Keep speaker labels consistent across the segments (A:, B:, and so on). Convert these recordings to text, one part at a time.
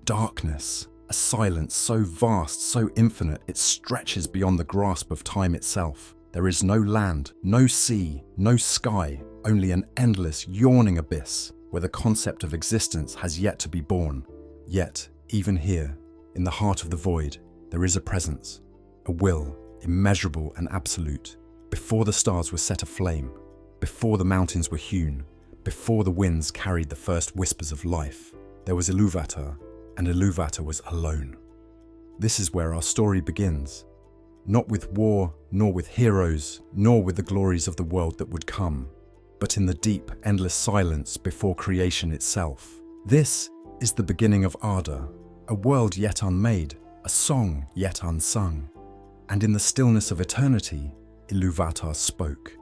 A: darkness, a silence so vast, so infinite, it stretches beyond the grasp of time itself. There is no land, no sea, no sky, only an endless, yawning abyss where the concept of existence has yet to be born. Yet, even here, in the heart of the void, there is a presence, a will, immeasurable and absolute. Before the stars were set aflame, before the mountains were hewn, before the winds carried the first whispers of life, there was Ilúvatar, and Ilúvatar was alone. This is where our story begins. Not with war, nor with heroes, nor with the glories of the world that would come, but in the deep, endless silence before creation itself. This is the beginning of Arda, a world yet unmade, a song yet unsung. And in the stillness of eternity, Ilúvatar spoke.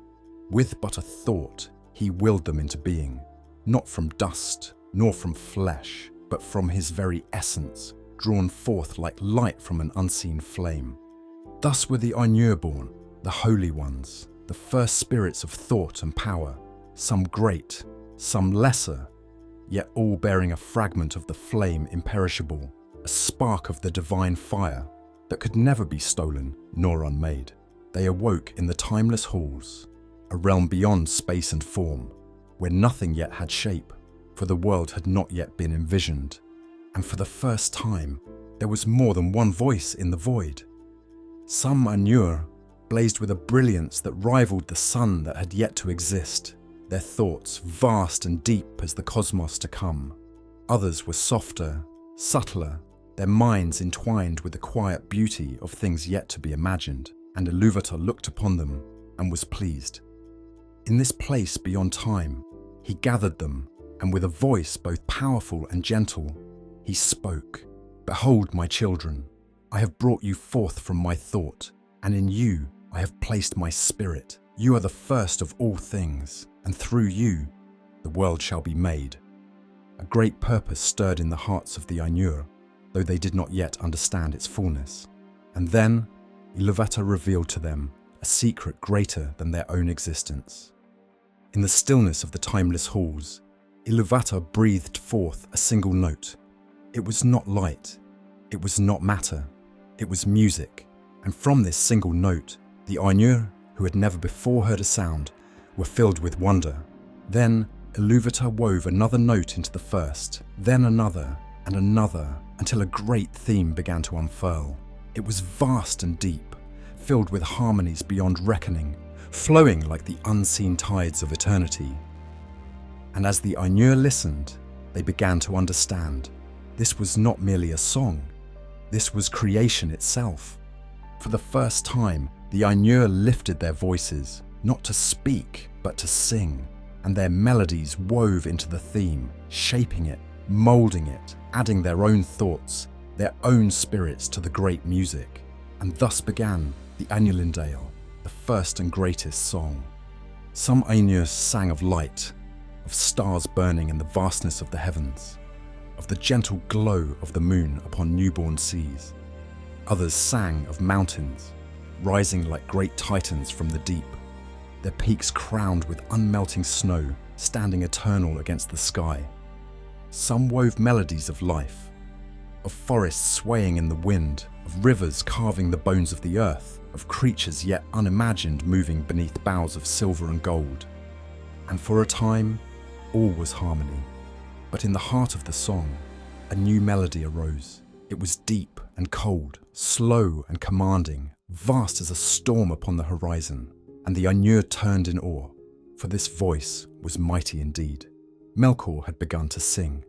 A: With but a thought, he willed them into being, not from dust, nor from flesh, but from his very essence, drawn forth like light from an unseen flame. Thus were the Ainur born, the holy ones, the first spirits of thought and power, some great, some lesser, yet all bearing a fragment of the flame imperishable, a spark of the divine fire that could never be stolen nor unmade. They awoke in the timeless halls, a realm beyond space and form, where nothing yet had shape, for the world had not yet been envisioned. And for the first time, there was more than one voice in the void. Some Ainur blazed with a brilliance that rivaled the sun that had yet to exist, their thoughts vast and deep as the cosmos to come. Others were softer, subtler, their minds entwined with the quiet beauty of things yet to be imagined, and Ilúvatar looked upon them and was pleased. In this place beyond time, he gathered them, and with a voice both powerful and gentle, he spoke. "Behold, my children, I have brought you forth from my thought, and in you I have placed my spirit. You are the first of all things, and through you the world shall be made." A great purpose stirred in the hearts of the Ainur, though they did not yet understand its fullness. And then Ilúvatar revealed to them a secret greater than their own existence. In the stillness of the timeless halls, Ilúvatar breathed forth a single note. It was not light, it was not matter, it was music, and from this single note, the Ainur, who had never before heard a sound, were filled with wonder. Then Ilúvatar wove another note into the first, then another, and another, until a great theme began to unfurl. It was vast and deep, filled with harmonies beyond reckoning, flowing like the unseen tides of eternity. And as the Ainur listened, they began to understand. This was not merely a song, this was creation itself. For the first time, the Ainur lifted their voices, not to speak, but to sing, and their melodies wove into the theme, shaping it, moulding it, adding their own thoughts, their own spirits to the great music. And thus began the Eärendil, the first and greatest song. Some Ainur sang of light, of stars burning in the vastness of the heavens, of the gentle glow of the moon upon newborn seas. Others sang of mountains, rising like great titans from the deep, their peaks crowned with unmelting snow, standing eternal against the sky. Some wove melodies of life, of forests swaying in the wind, of rivers carving the bones of the earth, of creatures yet unimagined moving beneath boughs of silver and gold. And for a time, all was harmony. But in the heart of the song, a new melody arose. It was deep and cold, slow and commanding, vast as a storm upon the horizon. And the Ainur turned in awe, for this voice was mighty indeed. Melkor had begun to sing.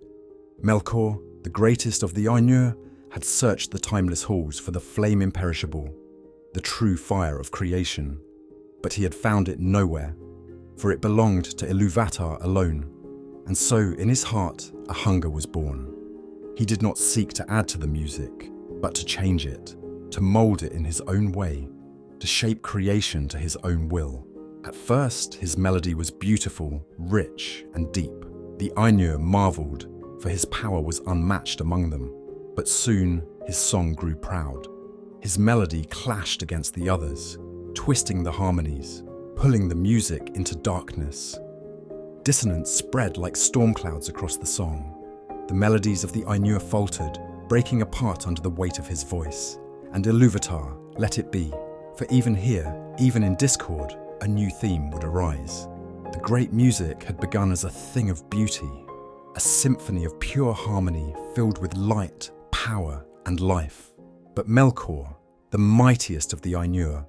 A: Melkor, the greatest of the Ainur, had searched the timeless halls for the flame imperishable, the true fire of creation. But he had found it nowhere, for it belonged to Ilúvatar alone. And so in his heart a hunger was born. He did not seek to add to the music, but to change it, to mould it in his own way, to shape creation to his own will. At first his melody was beautiful, rich and deep. The Ainur marvelled, for his power was unmatched among them. But soon his song grew proud. His melody clashed against the others, twisting the harmonies, pulling the music into darkness. Dissonance spread like storm clouds across the song. The melodies of the Ainur faltered, breaking apart under the weight of his voice. And Ilúvatar, let it be, for even here, even in discord, a new theme would arise. The great music had begun as a thing of beauty, a symphony of pure harmony filled with light, power, and life. But Melkor, the mightiest of the Ainur,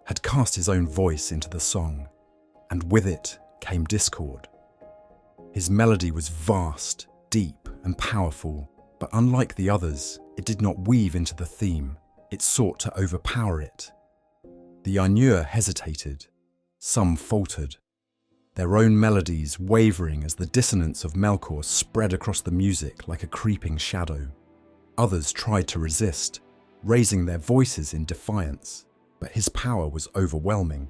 A: had cast his own voice into the song, and with it came discord. His melody was vast, deep, and powerful, but unlike the others, it did not weave into the theme, it sought to overpower it. The Ainur hesitated, some faltered, their own melodies wavering as the dissonance of Melkor spread across the music like a creeping shadow. Others tried to resist, raising their voices in defiance, but his power was overwhelming.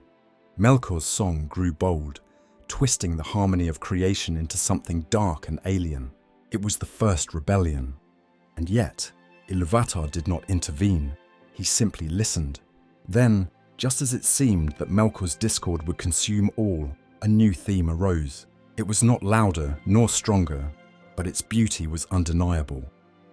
A: Melkor's song grew bold, twisting the harmony of creation into something dark and alien. It was the first rebellion. And yet, Ilúvatar did not intervene. He simply listened. Then, just as it seemed that Melkor's discord would consume all, a new theme arose. It was not louder nor stronger, but its beauty was undeniable.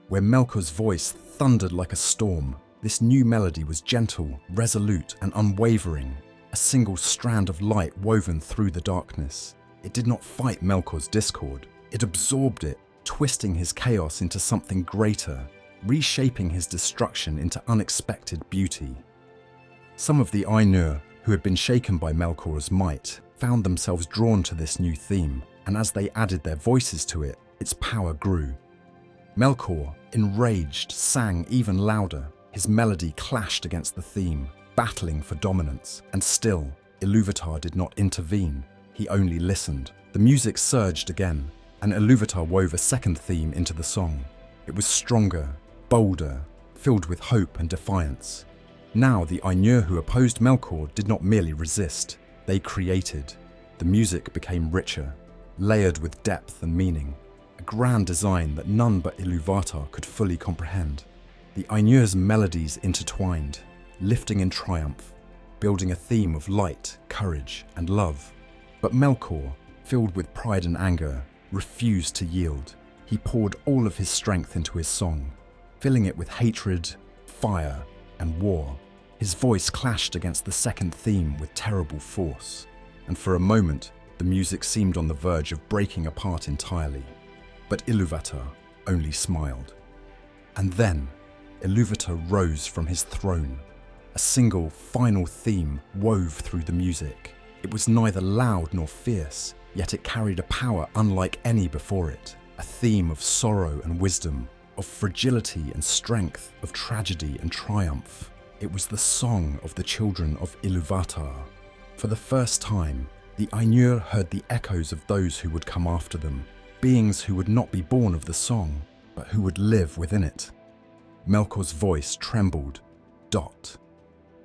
A: Where Melkor's voice thundered like a storm, this new melody was gentle, resolute, and unwavering, a single strand of light woven through the darkness. It did not fight Melkor's discord. It absorbed it, twisting his chaos into something greater, reshaping his destruction into unexpected beauty. Some of the Ainur, who had been shaken by Melkor's might, found themselves drawn to this new theme, and as they added their voices to it, its power grew. Melkor, enraged, sang even louder. His melody clashed against the theme, battling for dominance, and still, Ilúvatar did not intervene. He only listened. The music surged again, and Ilúvatar wove a second theme into the song. It was stronger, bolder, filled with hope and defiance. Now the Ainur who opposed Melkor did not merely resist, they created. The music became richer, layered with depth and meaning, a grand design that none but Ilúvatar could fully comprehend. The Ainur's melodies intertwined, lifting in triumph, building a theme of light, courage, and love. But Melkor, filled with pride and anger, refused to yield. He poured all of his strength into his song, filling it with hatred, fire, and war. His voice clashed against the second theme with terrible force, and for a moment, the music seemed on the verge of breaking apart entirely. But Ilúvatar only smiled. And then, Ilúvatar rose from his throne. A single, final theme wove through the music. It was neither loud nor fierce, yet it carried a power unlike any before it. A theme of sorrow and wisdom, of fragility and strength, of tragedy and triumph. It was the song of the children of Ilúvatar. For the first time, the Ainur heard the echoes of those who would come after them, beings who would not be born of the song, but who would live within it. Melkor's voice trembled. Dot.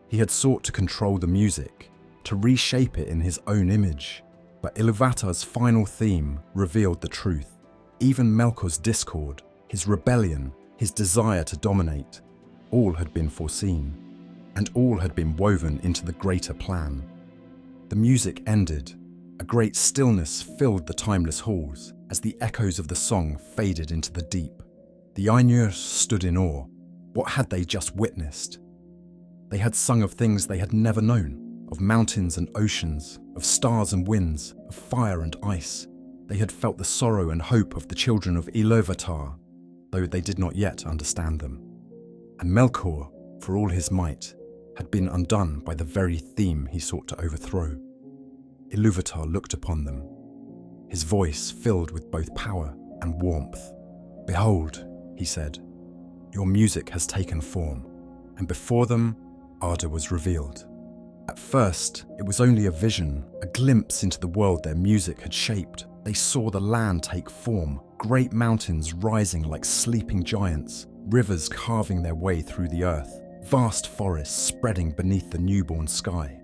A: He had sought to control the music, to reshape it in his own image, but Ilúvatar's final theme revealed the truth. Even Melkor's discord, his rebellion, his desire to dominate, all had been foreseen, and all had been woven into the greater plan. The music ended. A great stillness filled the timeless halls as the echoes of the song faded into the deep. The Ainur stood in awe. What had they just witnessed? They had sung of things they had never known, of mountains and oceans, of stars and winds, of fire and ice. They had felt the sorrow and hope of the children of Ilúvatar, though they did not yet understand them. And Melkor, for all his might, had been undone by the very theme he sought to overthrow. Ilúvatar looked upon them, his voice filled with both power and warmth. "Behold," he said, "your music has taken form." And before them, Arda was revealed. At first, it was only a vision, a glimpse into the world their music had shaped. They saw the land take form, great mountains rising like sleeping giants, rivers carving their way through the earth, vast forests spreading beneath the newborn sky.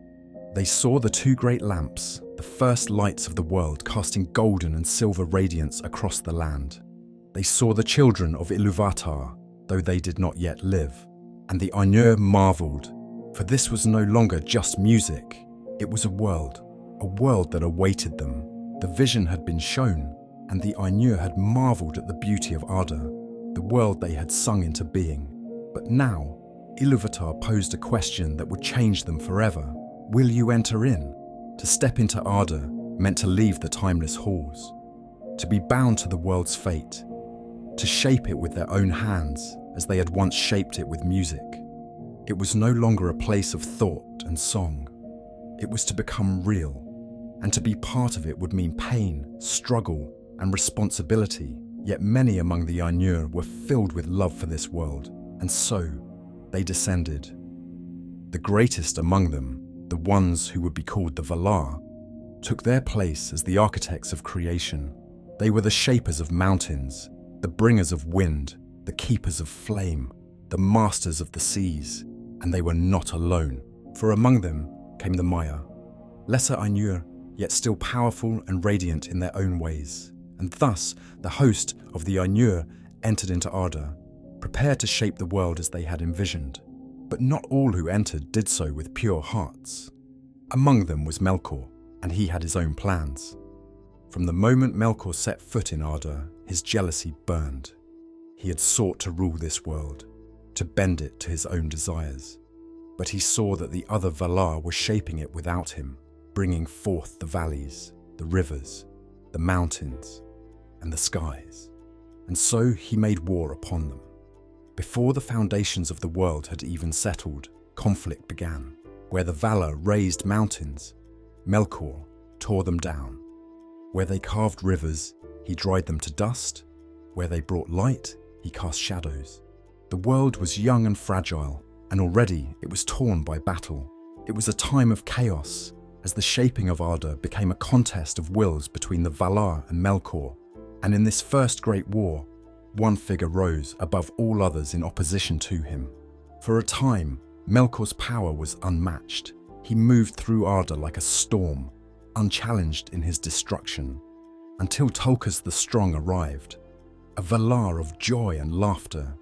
A: They saw the two great lamps, the first lights of the world casting golden and silver radiance across the land. They saw the children of Ilúvatar, though they did not yet live. And the Ainur marveled, for this was no longer just music. It was a world that awaited them. The vision had been shown, and the Ainur had marvelled at the beauty of Arda, the world they had sung into being. But now, Ilúvatar posed a question that would change them forever. Will you enter in? To step into Arda meant to leave the timeless halls, to be bound to the world's fate, to shape it with their own hands as they had once shaped it with music. It was no longer a place of thought and song. It was to become real, and to be part of it would mean pain, struggle, and responsibility. Yet many among the Ainur were filled with love for this world, and so they descended. The greatest among them, the ones who would be called the Valar, took their place as the architects of creation. They were the shapers of mountains, the bringers of wind, the keepers of flame, the masters of the seas, and they were not alone, for among them came the Maiar, lesser Ainur, yet still powerful and radiant in their own ways. And thus the host of the Ainur entered into Arda, prepared to shape the world as they had envisioned. But not all who entered did so with pure hearts. Among them was Melkor, and he had his own plans. From the moment Melkor set foot in Arda, his jealousy burned. He had sought to rule this world, to bend it to his own desires. But he saw that the other Valar were shaping it without him, bringing forth the valleys, the rivers, the mountains, and the skies. And so he made war upon them. Before the foundations of the world had even settled, conflict began. Where the Valar raised mountains, Melkor tore them down. Where they carved rivers, he dried them to dust. Where they brought light, he cast shadows. The world was young and fragile, and already it was torn by battle. It was a time of chaos, as the shaping of Arda became a contest of wills between the Valar and Melkor. And in this first great war, one figure rose above all others in opposition to him. For a time, Melkor's power was unmatched. He moved through Arda like a storm, unchallenged in his destruction, until Tulkas the Strong arrived, a Valar of joy and laughter,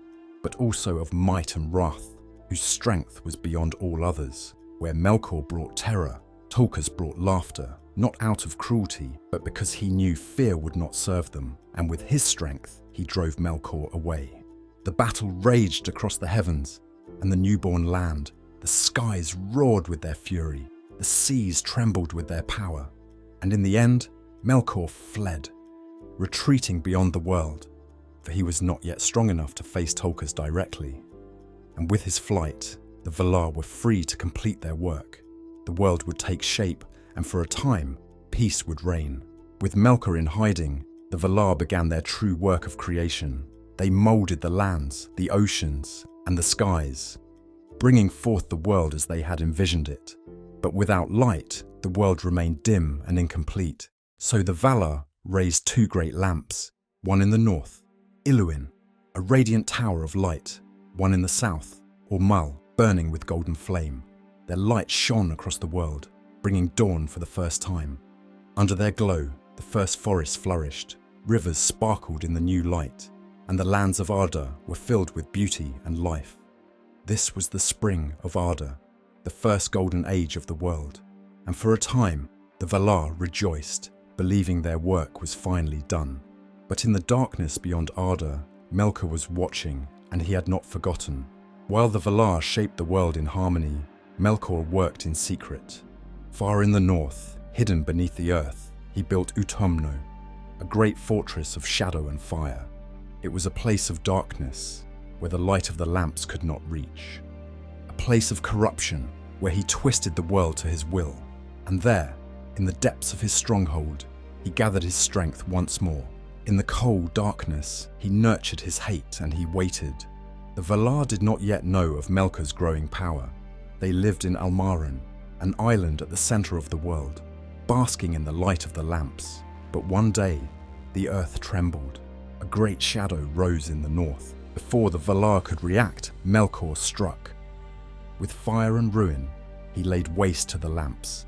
A: but also of might and wrath, whose strength was beyond all others. Where Melkor brought terror, Tulkas brought laughter, not out of cruelty, but because he knew fear would not serve them, and with his strength, he drove Melkor away. The battle raged across the heavens and the newborn land. The skies roared with their fury, the seas trembled with their power, and in the end, Melkor fled, retreating beyond the world, for he was not yet strong enough to face Tulkas directly. And with his flight, the Valar were free to complete their work. The world would take shape, and for a time, peace would reign. With Melkor in hiding, the Valar began their true work of creation. They moulded the lands, the oceans, and the skies, bringing forth the world as they had envisioned it. But without light, the world remained dim and incomplete. So the Valar raised two great lamps, one in the north, Ilúin, a radiant tower of light, one in the south, Ormal, burning with golden flame. Their light shone across the world, bringing dawn for the first time. Under their glow, the first forests flourished, rivers sparkled in the new light, and the lands of Arda were filled with beauty and life. This was the spring of Arda, the first golden age of the world, and for a time the Valar rejoiced, believing their work was finally done. But in the darkness beyond Arda, Melkor was watching, and he had not forgotten. While the Valar shaped the world in harmony, Melkor worked in secret. Far in the north, hidden beneath the earth, he built Utumno, a great fortress of shadow and fire. It was a place of darkness, where the light of the lamps could not reach. A place of corruption, where he twisted the world to his will. And there, in the depths of his stronghold, he gathered his strength once more. In the cold darkness, he nurtured his hate and he waited. The Valar did not yet know of Melkor's growing power. They lived in Almaran, an island at the center of the world, basking in the light of the lamps. But one day, the earth trembled. A great shadow rose in the north. Before the Valar could react, Melkor struck. With fire and ruin, he laid waste to the lamps,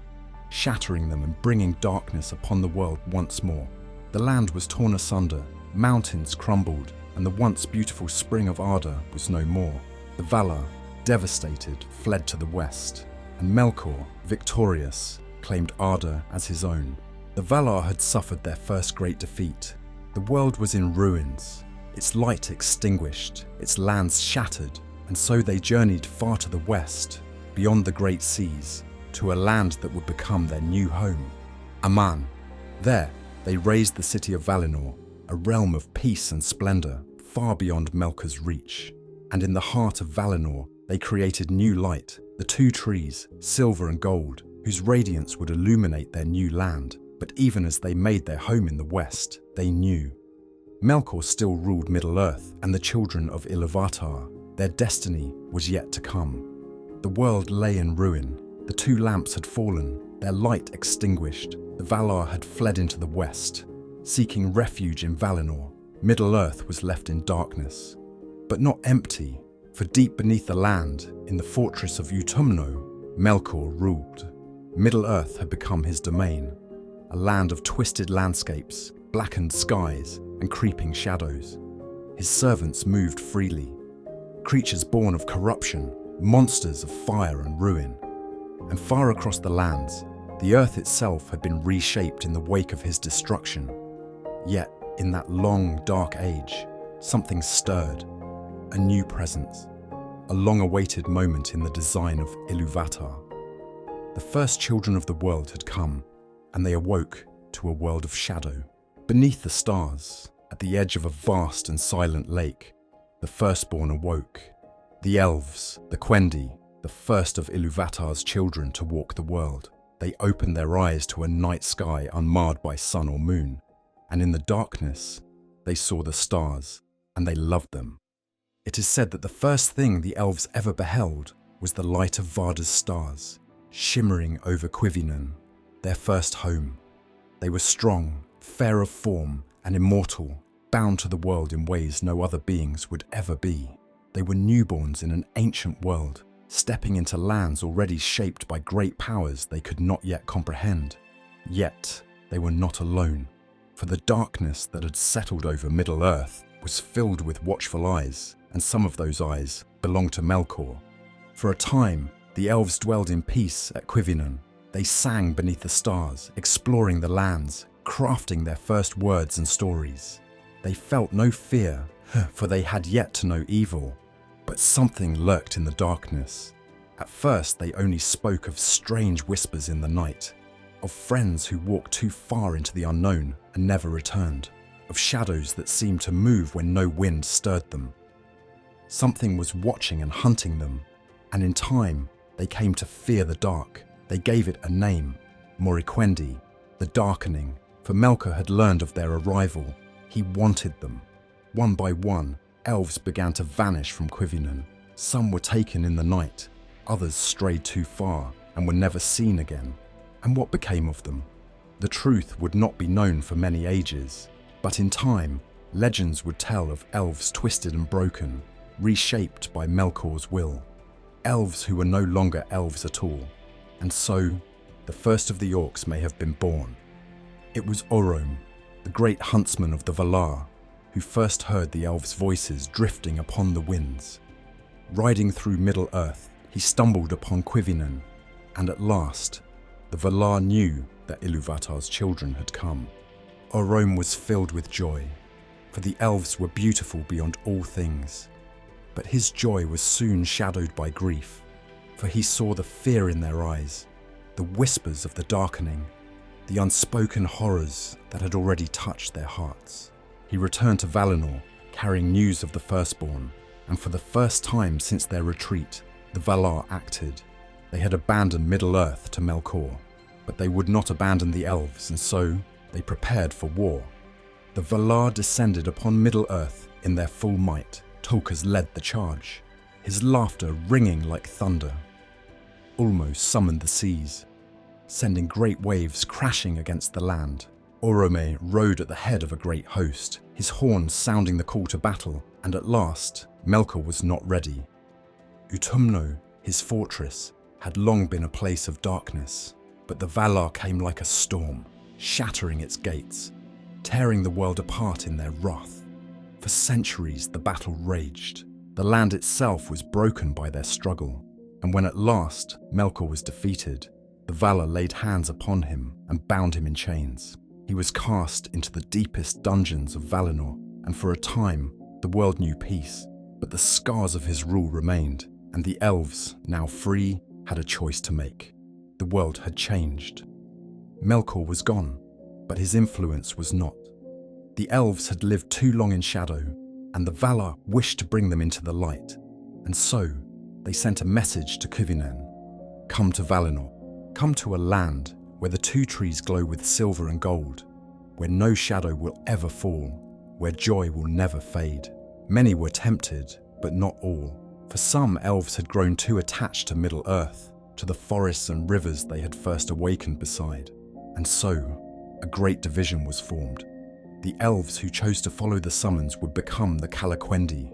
A: shattering them and bringing darkness upon the world once more. The land was torn asunder, mountains crumbled, and the once beautiful spring of Arda was no more. The Valar, devastated, fled to the west, and Melkor, victorious, claimed Arda as his own. The Valar had suffered their first great defeat, The world was in ruins, its light extinguished, its lands shattered, and so they journeyed far to the west, beyond the great seas, to a land that would become their new home, Aman. There, they raised the city of Valinor, a realm of peace and splendor, far beyond Melkor's reach. And in the heart of Valinor, they created new light, the two trees, silver and gold, whose radiance would illuminate their new land. But even as they made their home in the west, they knew Melkor still ruled Middle-earth, and the children of Ilúvatar, their destiny was yet to come. The world lay in ruin. The two lamps had fallen, their light extinguished. The Valar had fled into the west. Seeking refuge in Valinor, Middle-earth was left in darkness. But not empty, for deep beneath the land, in the fortress of Utumno, Melkor ruled. Middle-earth had become his domain, a land of twisted landscapes, blackened skies, and creeping shadows. His servants moved freely, creatures born of corruption, monsters of fire and ruin. And far across the lands, the earth itself had been reshaped in the wake of his destruction. Yet, in that long, dark age, something stirred, a new presence, a long-awaited moment in the design of Ilúvatar. The first children of the world had come, and they awoke to a world of shadow. Beneath the stars, at the edge of a vast and silent lake, the firstborn awoke. The elves, the Quendi, the first of Ilúvatar's children to walk the world. They opened their eyes to a night sky unmarred by sun or moon, and in the darkness, they saw the stars, and they loved them. It is said that the first thing the elves ever beheld was the light of Varda's stars, shimmering over Cuivinen, their first home. They were strong, fair of form, and immortal, bound to the world in ways no other beings would ever be. They were newborns in an ancient world, stepping into lands already shaped by great powers they could not yet comprehend. Yet, they were not alone, for the darkness that had settled over Middle-earth was filled with watchful eyes, and some of those eyes belonged to Melkor. For a time, the elves dwelled in peace at Cuivinen. They sang beneath the stars, exploring the lands, crafting their first words and stories. They felt no fear, for they had yet to know evil. But something lurked in the darkness. At first, they only spoke of strange whispers in the night, of friends who walked too far into the unknown and never returned, of shadows that seemed to move when no wind stirred them. Something was watching and hunting them, and in time, they came to fear the dark. They gave it a name, Moriquendi, the Darkening, for Melkor had learned of their arrival. He wanted them. One by one, elves began to vanish from Cuivinen. Some were taken in the night, others strayed too far and were never seen again. And what became of them? The truth would not be known for many ages, but in time, legends would tell of elves twisted and broken, reshaped by Melkor's will. Elves who were no longer elves at all. And so, the first of the orcs may have been born. It was Orome, the great huntsman of the Valar, who first heard the elves' voices drifting upon the winds. Riding through Middle-earth, he stumbled upon Cuivinen, and at last, the Valar knew that Ilúvatar's children had come. Orome was filled with joy, for the elves were beautiful beyond all things. But his joy was soon shadowed by grief, for he saw the fear in their eyes, the whispers of the darkening, the unspoken horrors that had already touched their hearts. He returned to Valinor, carrying news of the firstborn, and for the first time since their retreat, the Valar acted. They had abandoned Middle-earth to Melkor, but they would not abandon the elves, and so they prepared for war. The Valar descended upon Middle-earth in their full might. Tolkien led the charge, his laughter ringing like thunder. Ulmo summoned the seas, sending great waves crashing against the land. Orome rode at the head of a great host, his horns sounding the call to battle, and at last, Melkor was not ready. Utumno, his fortress, had long been a place of darkness, but the Valar came like a storm, shattering its gates, tearing the world apart in their wrath. For centuries the battle raged. The land itself was broken by their struggle, and when at last Melkor was defeated, the Valar laid hands upon him and bound him in chains. He was cast into the deepest dungeons of Valinor, and for a time, the world knew peace. But the scars of his rule remained, and the elves, now free, had a choice to make. The world had changed. Melkor was gone, but his influence was not. The elves had lived too long in shadow, and the Valar wished to bring them into the light. And so, they sent a message to Cuivinen. Come to Valinor. Come to a land where the two trees glow with silver and gold, where no shadow will ever fall, where joy will never fade. Many were tempted, but not all. For some, elves had grown too attached to Middle-earth, to the forests and rivers they had first awakened beside. And so, a great division was formed. The elves who chose to follow the summons would become the Calaquendi,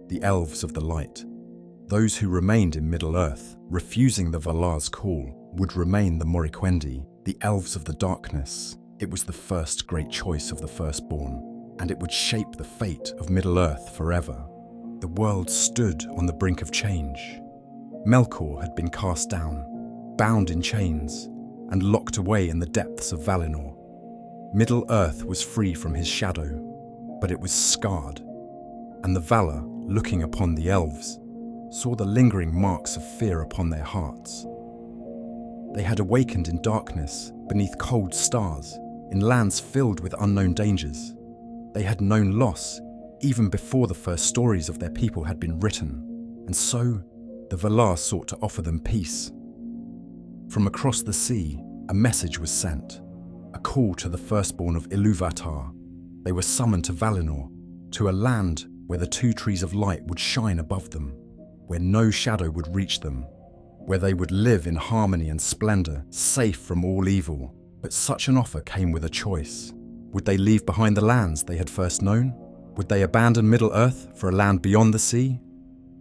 A: the elves of the light. Those who remained in Middle-earth, refusing the Valar's call, would remain the Moriquendi, the elves of the darkness. It was the first great choice of the firstborn, and it would shape the fate of Middle-earth forever. The world stood on the brink of change. Melkor had been cast down, bound in chains, and locked away in the depths of Valinor. Middle-earth was free from his shadow, but it was scarred, and the Valar, looking upon the elves, saw the lingering marks of fear upon their hearts. They had awakened in darkness, beneath cold stars, in lands filled with unknown dangers. They had known loss even before the first stories of their people had been written, and so the Valar sought to offer them peace. From across the sea, a message was sent, a call to the firstborn of Ilúvatar. They were summoned to Valinor, to a land where the two trees of light would shine above them, where no shadow would reach them, where they would live in harmony and splendor, safe from all evil. But such an offer came with a choice. Would they leave behind the lands they had first known? Would they abandon Middle-earth for a land beyond the sea?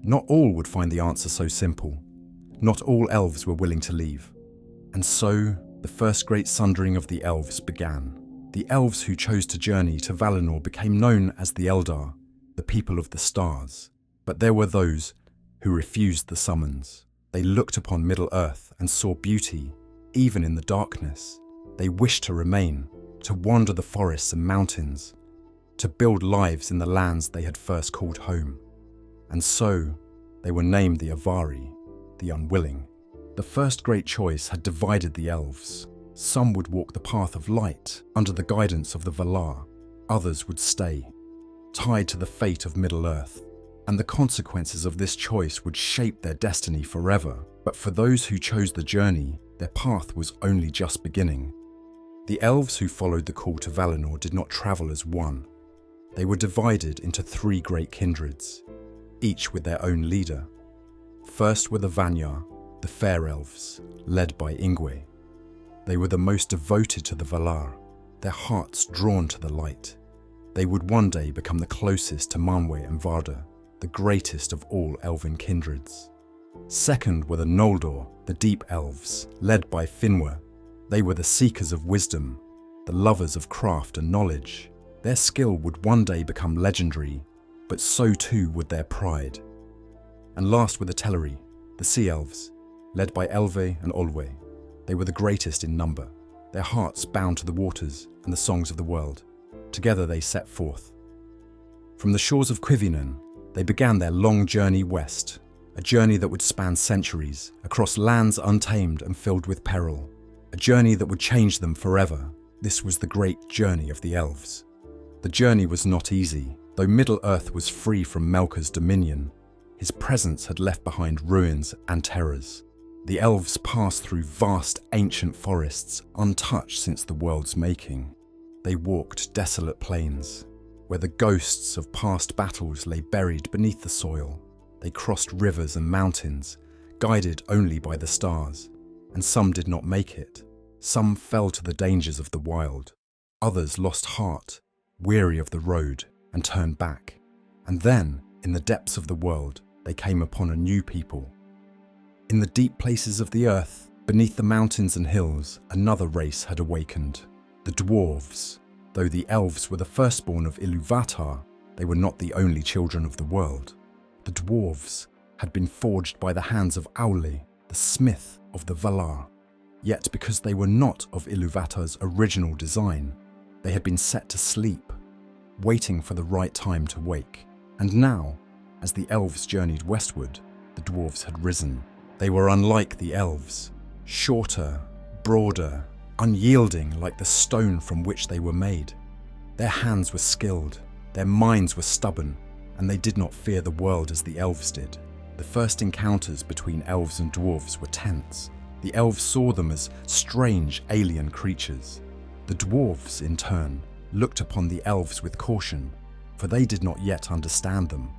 A: Not all would find the answer so simple. Not all elves were willing to leave. And so, the first great sundering of the elves began. The elves who chose to journey to Valinor became known as the Eldar, the people of the stars. But there were those who refused the summons. They looked upon Middle-earth and saw beauty, even in the darkness. They wished to remain, to wander the forests and mountains, to build lives in the lands they had first called home. And so, they were named the Avari, the unwilling. The first great choice had divided the elves. Some would walk the path of light under the guidance of the Valar. Others would stay, tied to the fate of Middle-earth. And the consequences of this choice would shape their destiny forever. But for those who chose the journey, their path was only just beginning. The elves who followed the call to Valinor did not travel as one. They were divided into three great kindreds, each with their own leader. First were the Vanyar, the fair elves, led by Ingwe. They were the most devoted to the Valar, their hearts drawn to the light. They would one day become the closest to Manwë and Varda, the greatest of all elven kindreds. Second were the Noldor, the deep elves, led by Finwë. They were the seekers of wisdom, the lovers of craft and knowledge. Their skill would one day become legendary, but so too would their pride. And last were the Teleri, the sea elves, led by Elve and Olwe. They were the greatest in number, their hearts bound to the waters and the songs of the world. Together they set forth. From the shores of Cuivinen, they began their long journey west, a journey that would span centuries, across lands untamed and filled with peril, a journey that would change them forever. This was the great journey of the elves. The journey was not easy. Though Middle-earth was free from Melkor's dominion, his presence had left behind ruins and terrors. The elves passed through vast ancient forests, untouched since the world's making. They walked desolate plains, where the ghosts of past battles lay buried beneath the soil. They crossed rivers and mountains, guided only by the stars. And some did not make it. Some fell to the dangers of the wild. Others lost heart, weary of the road, and turned back. And then, in the depths of the world, they came upon a new people. In the deep places of the earth, beneath the mountains and hills, another race had awakened. The dwarves. Though the elves were the firstborn of Ilúvatar, they were not the only children of the world. The dwarves had been forged by the hands of Aule, the smith of the Valar. Yet because they were not of Ilúvatar's original design, They had been set to sleep, waiting for the right time to wake. And now, as the elves journeyed westward, the dwarves had risen. They were unlike the elves, shorter, broader, unyielding like the stone from which they were made. Their hands were skilled, their minds were stubborn, and they did not fear the world as the elves did. The first encounters between elves and dwarves were tense. The elves saw them as strange alien creatures. The dwarves, in turn, looked upon the elves with caution, for they did not yet understand them.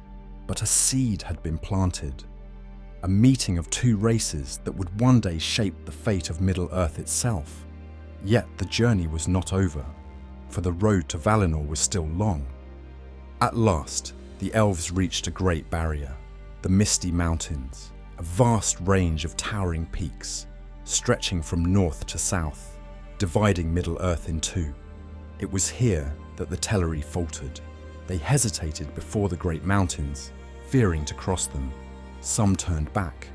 A: But a seed had been planted, a meeting of two races that would one day shape the fate of Middle-earth itself. Yet the journey was not over, for the road to Valinor was still long. At last, the elves reached a great barrier, the Misty Mountains, a vast range of towering peaks, stretching from north to south, dividing Middle-earth in two. It was here that the Teleri faltered. They hesitated before the great mountains, fearing to cross them. Some turned back,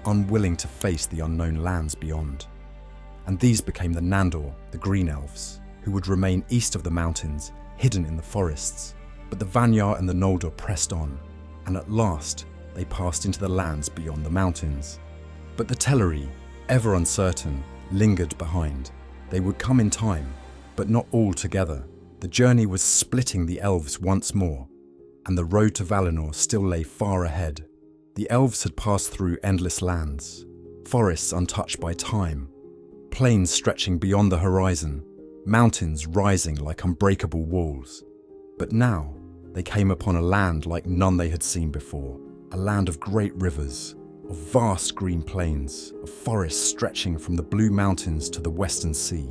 A: unwilling to face the unknown lands beyond. And these became the Nandor, the Green Elves, who would remain east of the mountains, hidden in the forests. But the Vanyar and the Noldor pressed on, and at last they passed into the lands beyond the mountains. But the Teleri, ever uncertain, lingered behind. They would come in time, but not all together. The journey was splitting the elves once more, and the road to Valinor still lay far ahead. The elves had passed through endless lands, forests untouched by time, plains stretching beyond the horizon, mountains rising like unbreakable walls. But now they came upon a land like none they had seen before, a land of great rivers, of vast green plains, of forests stretching from the blue mountains to the western sea.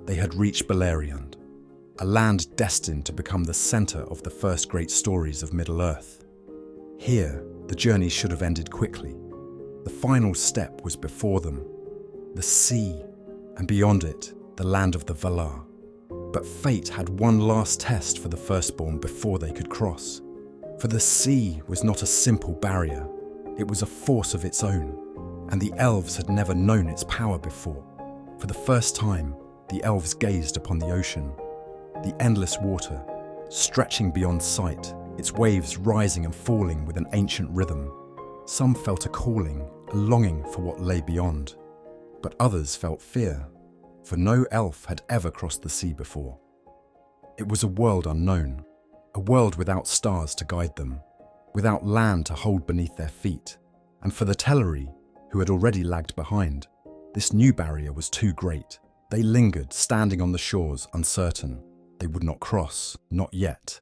A: They had reached Beleriand, a land destined to become the centre of the first great stories of Middle-earth. Here, the journey should have ended quickly. The final step was before them, the sea, and beyond it, the land of the Valar. But fate had one last test for the firstborn before they could cross. For the sea was not a simple barrier, it was a force of its own, and the elves had never known its power before. For the first time, the elves gazed upon the ocean, the endless water, stretching beyond sight, its waves rising and falling with an ancient rhythm. Some felt a calling, a longing for what lay beyond, but others felt fear, for no elf had ever crossed the sea before. It was a world unknown, a world without stars to guide them, without land to hold beneath their feet, and for the Teleri, who had already lagged behind, this new barrier was too great. They lingered, standing on the shores, uncertain. They would not cross, not yet,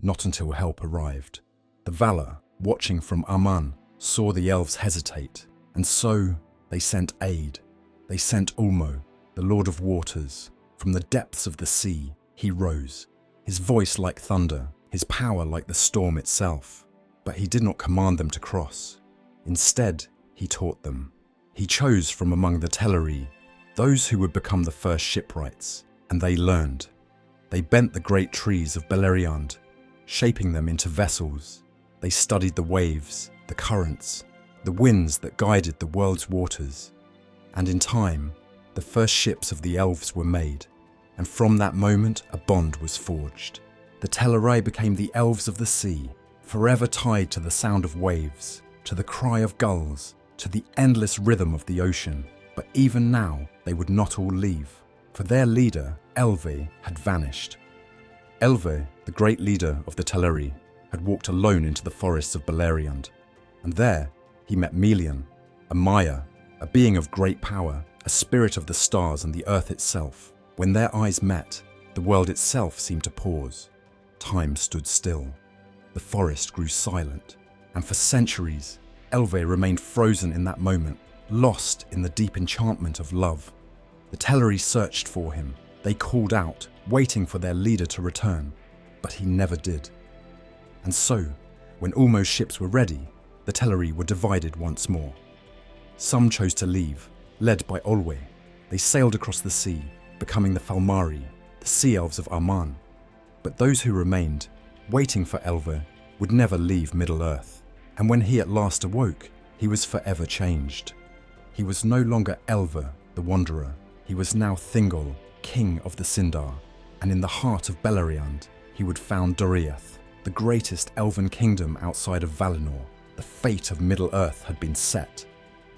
A: not until help arrived. The Valar, watching from Aman, saw the elves hesitate, and so they sent aid. They sent Ulmo, the Lord of Waters. From the depths of the sea, he rose, his voice like thunder, his power like the storm itself. But he did not command them to cross. Instead, he taught them. He chose from among the Teleri those who would become the first shipwrights, and they learned. They bent the great trees of Beleriand, shaping them into vessels. They studied the waves, the currents, the winds that guided the world's waters. And in time, the first ships of the elves were made, and from that moment a bond was forged. The Teleri became the elves of the sea, forever tied to the sound of waves, to the cry of gulls, to the endless rhythm of the ocean. But even now, they would not all leave, for their leader, Elve, had vanished. Elve, the great leader of the Teleri, had walked alone into the forests of Beleriand, and there he met Melian, a Maya, a being of great power, a spirit of the stars and the earth itself. When their eyes met, the world itself seemed to pause. Time stood still. The forest grew silent, and for centuries, Elve remained frozen in that moment, lost in the deep enchantment of love. The Teleri searched for him. They called out, waiting for their leader to return, but he never did. And so, when Ulmo's ships were ready, the Teleri were divided once more. Some chose to leave, led by Olwe. They sailed across the sea, becoming the Falmari, the sea elves of Aman. But those who remained, waiting for Elve, would never leave Middle-earth. And when he at last awoke, he was forever changed. He was no longer Elve, the Wanderer. He was now Thingol, king of the Sindar, and in the heart of Beleriand, he would found Doriath, the greatest elven kingdom outside of Valinor. The fate of Middle-earth had been set.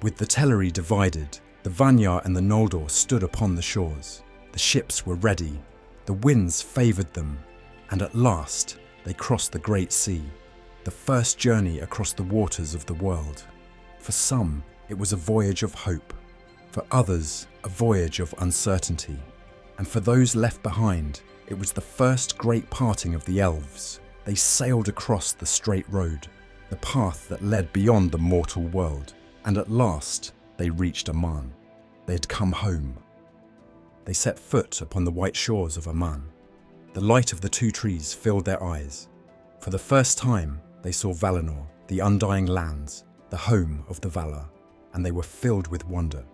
A: With the Teleri divided, the Vanyar and the Noldor stood upon the shores. The ships were ready, the winds favoured them, and at last they crossed the Great Sea, the first journey across the waters of the world. For some, it was a voyage of hope. For others, a voyage of uncertainty. And for those left behind, it was the first great parting of the elves. They sailed across the straight road, the path that led beyond the mortal world, and at last they reached Aman. They had come home. They set foot upon the white shores of Aman. The light of the two trees filled their eyes. For the first time, they saw Valinor, the undying lands, the home of the Valar, and they were filled with wonder.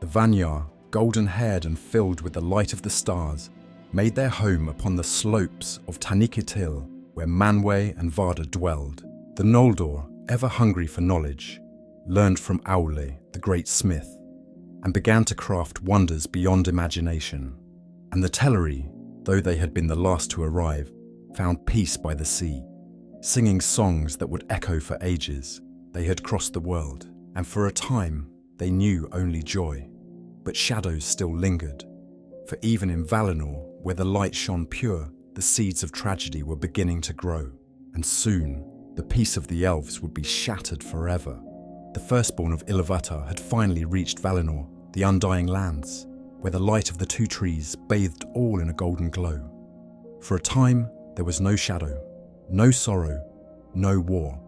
A: The Vanyar, golden-haired and filled with the light of the stars, made their home upon the slopes of Tanikitil, where Manwë and Varda dwelled. The Noldor, ever hungry for knowledge, learned from Aule, the great smith, and began to craft wonders beyond imagination. And the Teleri, though they had been the last to arrive, found peace by the sea, singing songs that would echo for ages. They had crossed the world, and for a time they knew only joy. But shadows still lingered, for even in Valinor, where the light shone pure, the seeds of tragedy were beginning to grow, and soon the peace of the elves would be shattered forever. The firstborn of Ilúvatar had finally reached Valinor, the undying lands, where the light of the two trees bathed all in a golden glow. For a time, there was no shadow, no sorrow, no war,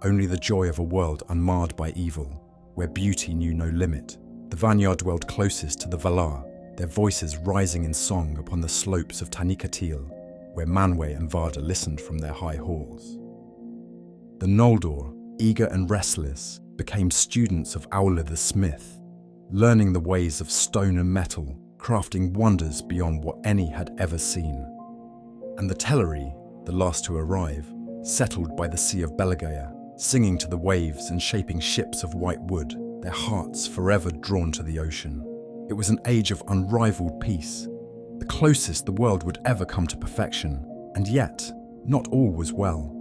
A: only the joy of a world unmarred by evil, where beauty knew no limit. The Vanyar dwelled closest to the Valar, their voices rising in song upon the slopes of Tanikitil, where Manwë and Varda listened from their high halls. The Noldor, eager and restless, became students of Aule the smith, learning the ways of stone and metal, crafting wonders beyond what any had ever seen. And the Teleri, the last to arrive, settled by the Sea of Belegaya, singing to the waves and shaping ships of white wood, their hearts forever drawn to the ocean. It was an age of unrivaled peace, the closest the world would ever come to perfection, and yet, not all was well.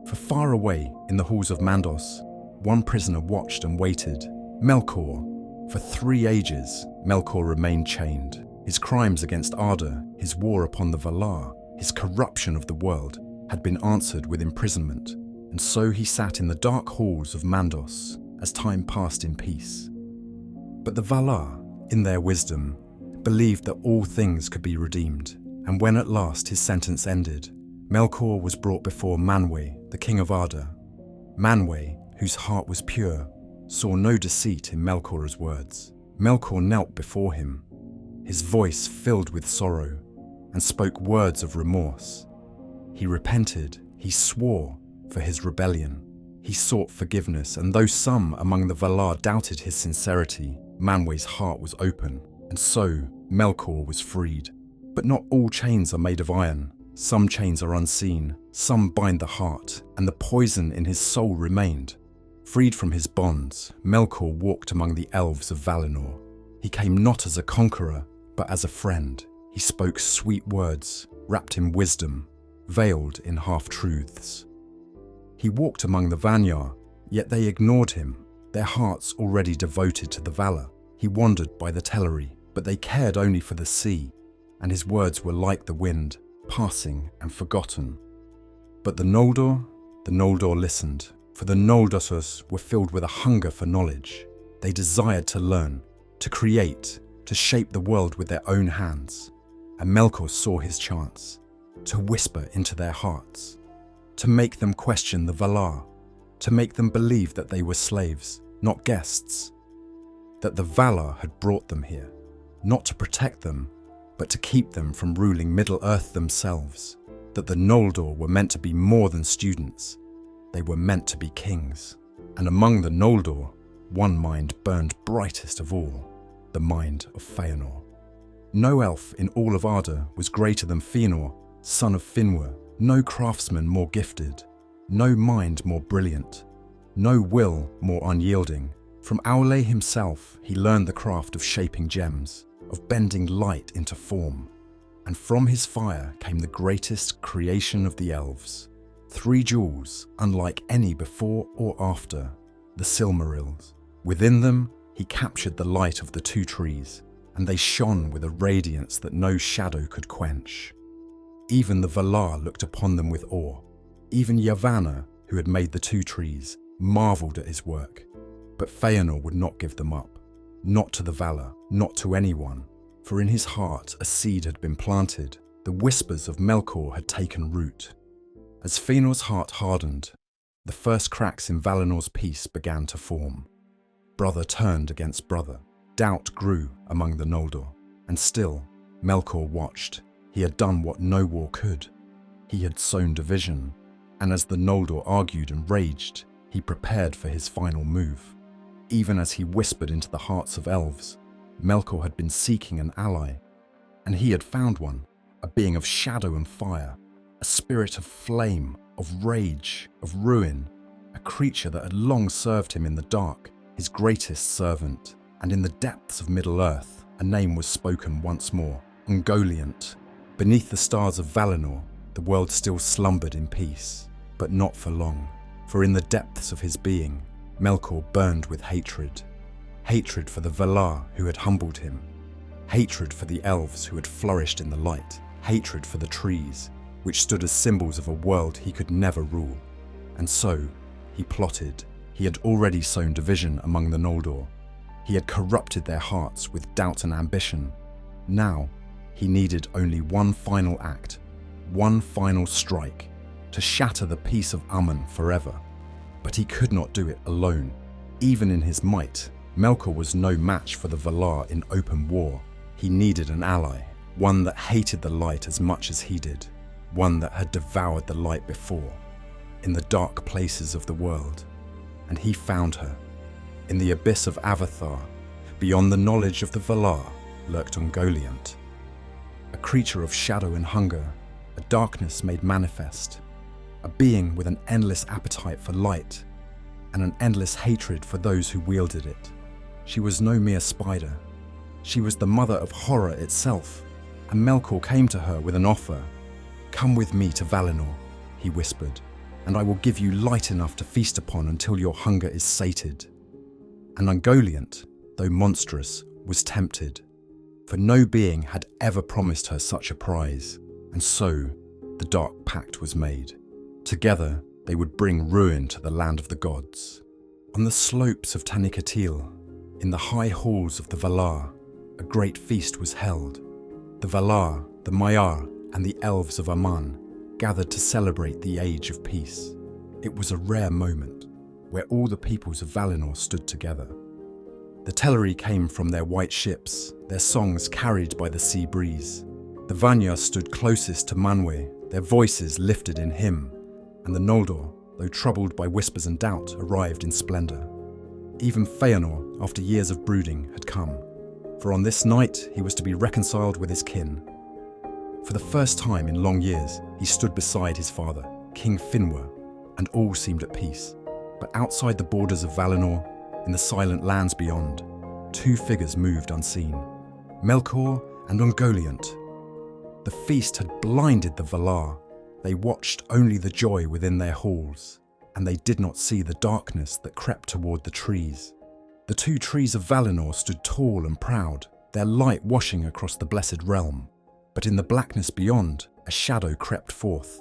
A: For far away, in the halls of Mandos, one prisoner watched and waited, Melkor. For 3 ages, Melkor remained chained. His crimes against Arda, his war upon the Valar, his corruption of the world, had been answered with imprisonment, and so he sat in the dark halls of Mandos as time passed in peace. But the Valar, in their wisdom, believed that all things could be redeemed, and when at last his sentence ended, Melkor was brought before Manwë, the king of Arda. Manwë, whose heart was pure, saw no deceit in Melkor's words. Melkor knelt before him, his voice filled with sorrow, and spoke words of remorse. He repented, he swore for his rebellion. He sought forgiveness, and though some among the Valar doubted his sincerity, Manwë's heart was open, and so Melkor was freed. But not all chains are made of iron. Some chains are unseen, some bind the heart, and the poison in his soul remained. Freed from his bonds, Melkor walked among the elves of Valinor. He came not as a conqueror, but as a friend. He spoke sweet words, wrapped in wisdom, veiled in half-truths. He walked among the Vanyar, yet they ignored him, their hearts already devoted to the Valar. He wandered by the Teleri, but they cared only for the sea, and his words were like the wind, passing and forgotten. But the Noldor listened, for the Noldotars were filled with a hunger for knowledge. They desired to learn, to create, to shape the world with their own hands. And Melkor saw his chance, to whisper into their hearts, to make them question the Valar, to make them believe that they were slaves, not guests, that the Valar had brought them here, not to protect them, but to keep them from ruling Middle-earth themselves, that the Noldor were meant to be more than students, they were meant to be kings. And among the Noldor, one mind burned brightest of all, the mind of Fëanor. No elf in all of Arda was greater than Fëanor, son of Finwë, no craftsman more gifted, no mind more brilliant, no will more unyielding. From Aule himself he learned the craft of shaping gems, of bending light into form. and from his fire came the greatest creation of the elves. 3 jewels, unlike any before or after, the Silmarils. Within them, he captured the light of the 2 trees, and they shone with a radiance that no shadow could quench. Even the Valar looked upon them with awe. Even Yavanna, who had made the 2 trees, marvelled at his work. But Fëanor would not give them up. Not to the Valar, not to anyone. For in his heart a seed had been planted. The whispers of Melkor had taken root. As Fëanor's heart hardened, the first cracks in Valinor's peace began to form. Brother turned against brother. Doubt grew among the Noldor. And still, Melkor watched. He had done what no war could. He had sown division. And as the Noldor argued and raged, he prepared for his final move. Even as he whispered into the hearts of elves, Melkor had been seeking an ally. And he had found one, a being of shadow and fire, a spirit of flame, of rage, of ruin, a creature that had long served him in the dark, his greatest servant. And in the depths of Middle-earth, a name was spoken once more, Ungoliant. Beneath the stars of Valinor, the world still slumbered in peace, but not for long, for in the depths of his being, Melkor burned with hatred. Hatred for the Valar who had humbled him, hatred for the elves who had flourished in the light, hatred for the trees, which stood as symbols of a world he could never rule. And so, he plotted. He had already sown division among the Noldor. He had corrupted their hearts with doubt and ambition. Now, he needed only one final act, one final strike, to shatter the peace of Aman forever. But he could not do it alone. Even in his might, Melkor was no match for the Valar in open war. He needed an ally, one that hated the light as much as he did, one that had devoured the light before, in the dark places of the world. And he found her. In the abyss of Avathar, beyond the knowledge of the Valar, lurked Ungoliant. A creature of shadow and hunger, a darkness made manifest, a being with an endless appetite for light, and an endless hatred for those who wielded it. She was no mere spider. She was the mother of horror itself, and Melkor came to her with an offer. "Come with me to Valinor," he whispered, "and I will give you light enough to feast upon until your hunger is sated." And Ungoliant, though monstrous, was tempted, for no being had ever promised her such a prize, and so the dark pact was made. Together they would bring ruin to the land of the gods. On the slopes of Tanicatil, in the high halls of the Valar, a great feast was held. The Valar, the Maiar, and the elves of Aman gathered to celebrate the age of peace. It was a rare moment, where all the peoples of Valinor stood together. The Teleri came from their white ships, their songs carried by the sea breeze. The Vanya stood closest to Manwë, their voices lifted in hymn, and the Noldor, though troubled by whispers and doubt, arrived in splendour. Even Fëanor, after years of brooding, had come, for on this night he was to be reconciled with his kin. For the first time in long years, he stood beside his father, King Finwë, and all seemed at peace. But outside the borders of Valinor, in the silent lands beyond, 2 figures moved unseen, Melkor and Ungoliant. The feast had blinded the Valar. They watched only the joy within their halls, and they did not see the darkness that crept toward the trees. The 2 trees of Valinor stood tall and proud, their light washing across the blessed realm. But in the blackness beyond, a shadow crept forth.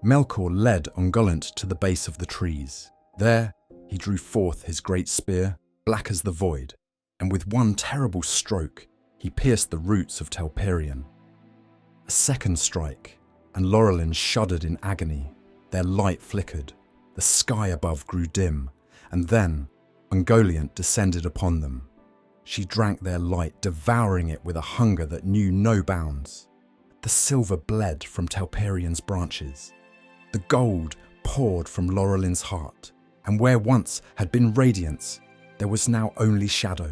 A: Melkor led Ungoliant to the base of the trees. There, he drew forth his great spear, black as the void, and with one terrible stroke, he pierced the roots of Telperion. A second strike, and Lorelin shuddered in agony. Their light flickered, the sky above grew dim, and then Ungoliant descended upon them. She drank their light, devouring it with a hunger that knew no bounds. The silver bled from Telperion's branches. The gold poured from Laurelin's heart, and where once had been radiance, there was now only shadow.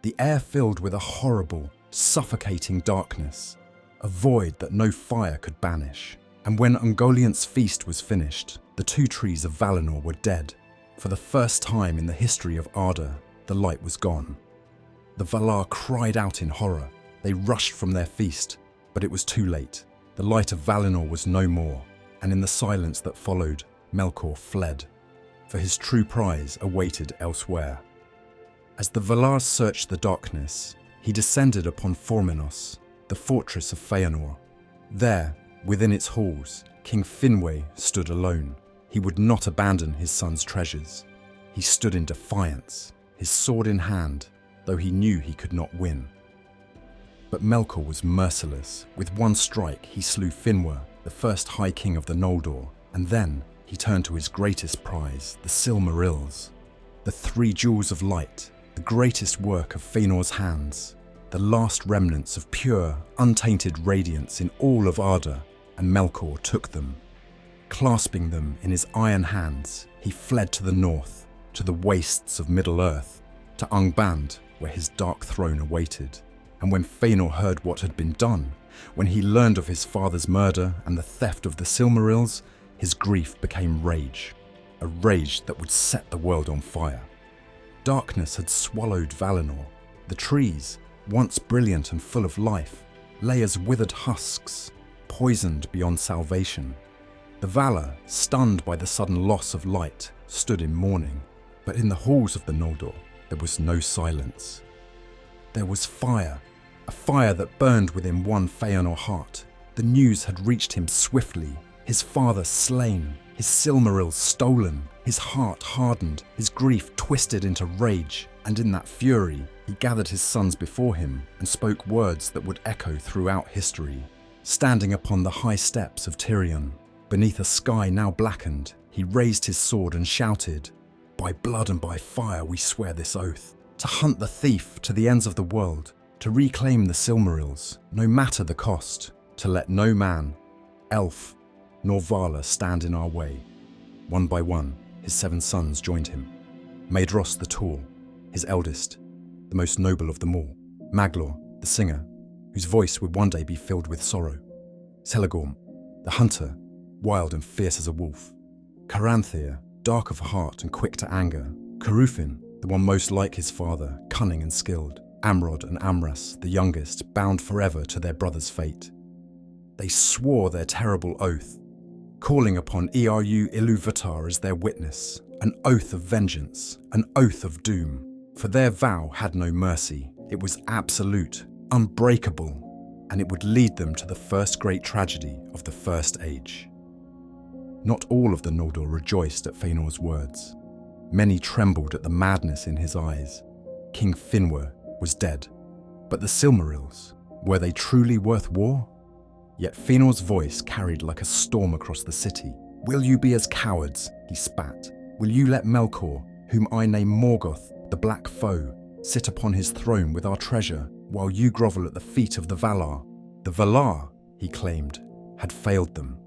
A: The air filled with a horrible, suffocating darkness, a void that no fire could banish. And when Ungoliant's feast was finished, the 2 trees of Valinor were dead. For the first time in the history of Arda, the light was gone. The Valar cried out in horror. They rushed from their feast. But it was too late. The light of Valinor was no more, and in the silence that followed, Melkor fled, for his true prize awaited elsewhere. As the Valar searched the darkness, he descended upon Formenos, the fortress of Fëanor. There, within its halls, King Finwë stood alone. He would not abandon his son's treasures. He stood in defiance, his sword in hand, though he knew he could not win. But Melkor was merciless. With one strike, he slew Finwë, the first High King of the Noldor, and then he turned to his greatest prize, the Silmarils, the 3 jewels of light, the greatest work of Fëanor's hands, the last remnants of pure, untainted radiance in all of Arda, and Melkor took them. Clasping them in his iron hands, he fled to the north, to the wastes of Middle-earth, to Angband, where his dark throne awaited. And when Fëanor heard what had been done, when he learned of his father's murder and the theft of the Silmarils, his grief became rage, a rage that would set the world on fire. Darkness had swallowed Valinor. The trees, once brilliant and full of life, lay as withered husks, poisoned beyond salvation. The Valar, stunned by the sudden loss of light, stood in mourning. But in the halls of the Noldor, there was no silence. There was fire, a fire that burned within one Fëanor heart. The news had reached him swiftly. His father slain, his Silmarils stolen, his heart hardened, his grief twisted into rage, and in that fury, he gathered his sons before him and spoke words that would echo throughout history. Standing upon the high steps of Tirion, beneath a sky now blackened, he raised his sword and shouted, "By blood and by fire we swear this oath, to hunt the thief to the ends of the world, to reclaim the Silmarils, no matter the cost, to let no man, elf, nor Valar stand in our way." One by one, his 7 sons joined him. Maedhros the Tall, his eldest, the most noble of them all. Maglor, the singer, whose voice would one day be filled with sorrow. Celegorm, the hunter, wild and fierce as a wolf. Caranthir, dark of heart and quick to anger. Curufin, the one most like his father, cunning and skilled. Amrod and Amras, the youngest, bound forever to their brother's fate. They swore their terrible oath, calling upon Ilúvatar as their witness, an oath of vengeance, an oath of doom. For their vow had no mercy. It was absolute, unbreakable, and it would lead them to the first great tragedy of the First Age. Not all of the Noldor rejoiced at Fëanor's words. Many trembled at the madness in his eyes. King Finwë was dead. But the Silmarils, were they truly worth war? Yet Fëanor's voice carried like a storm across the city. "Will you be as cowards?" he spat. "Will you let Melkor, whom I name Morgoth, the Black Foe, sit upon his throne with our treasure, while you grovel at the feet of the Valar?" The Valar, he claimed, had failed them.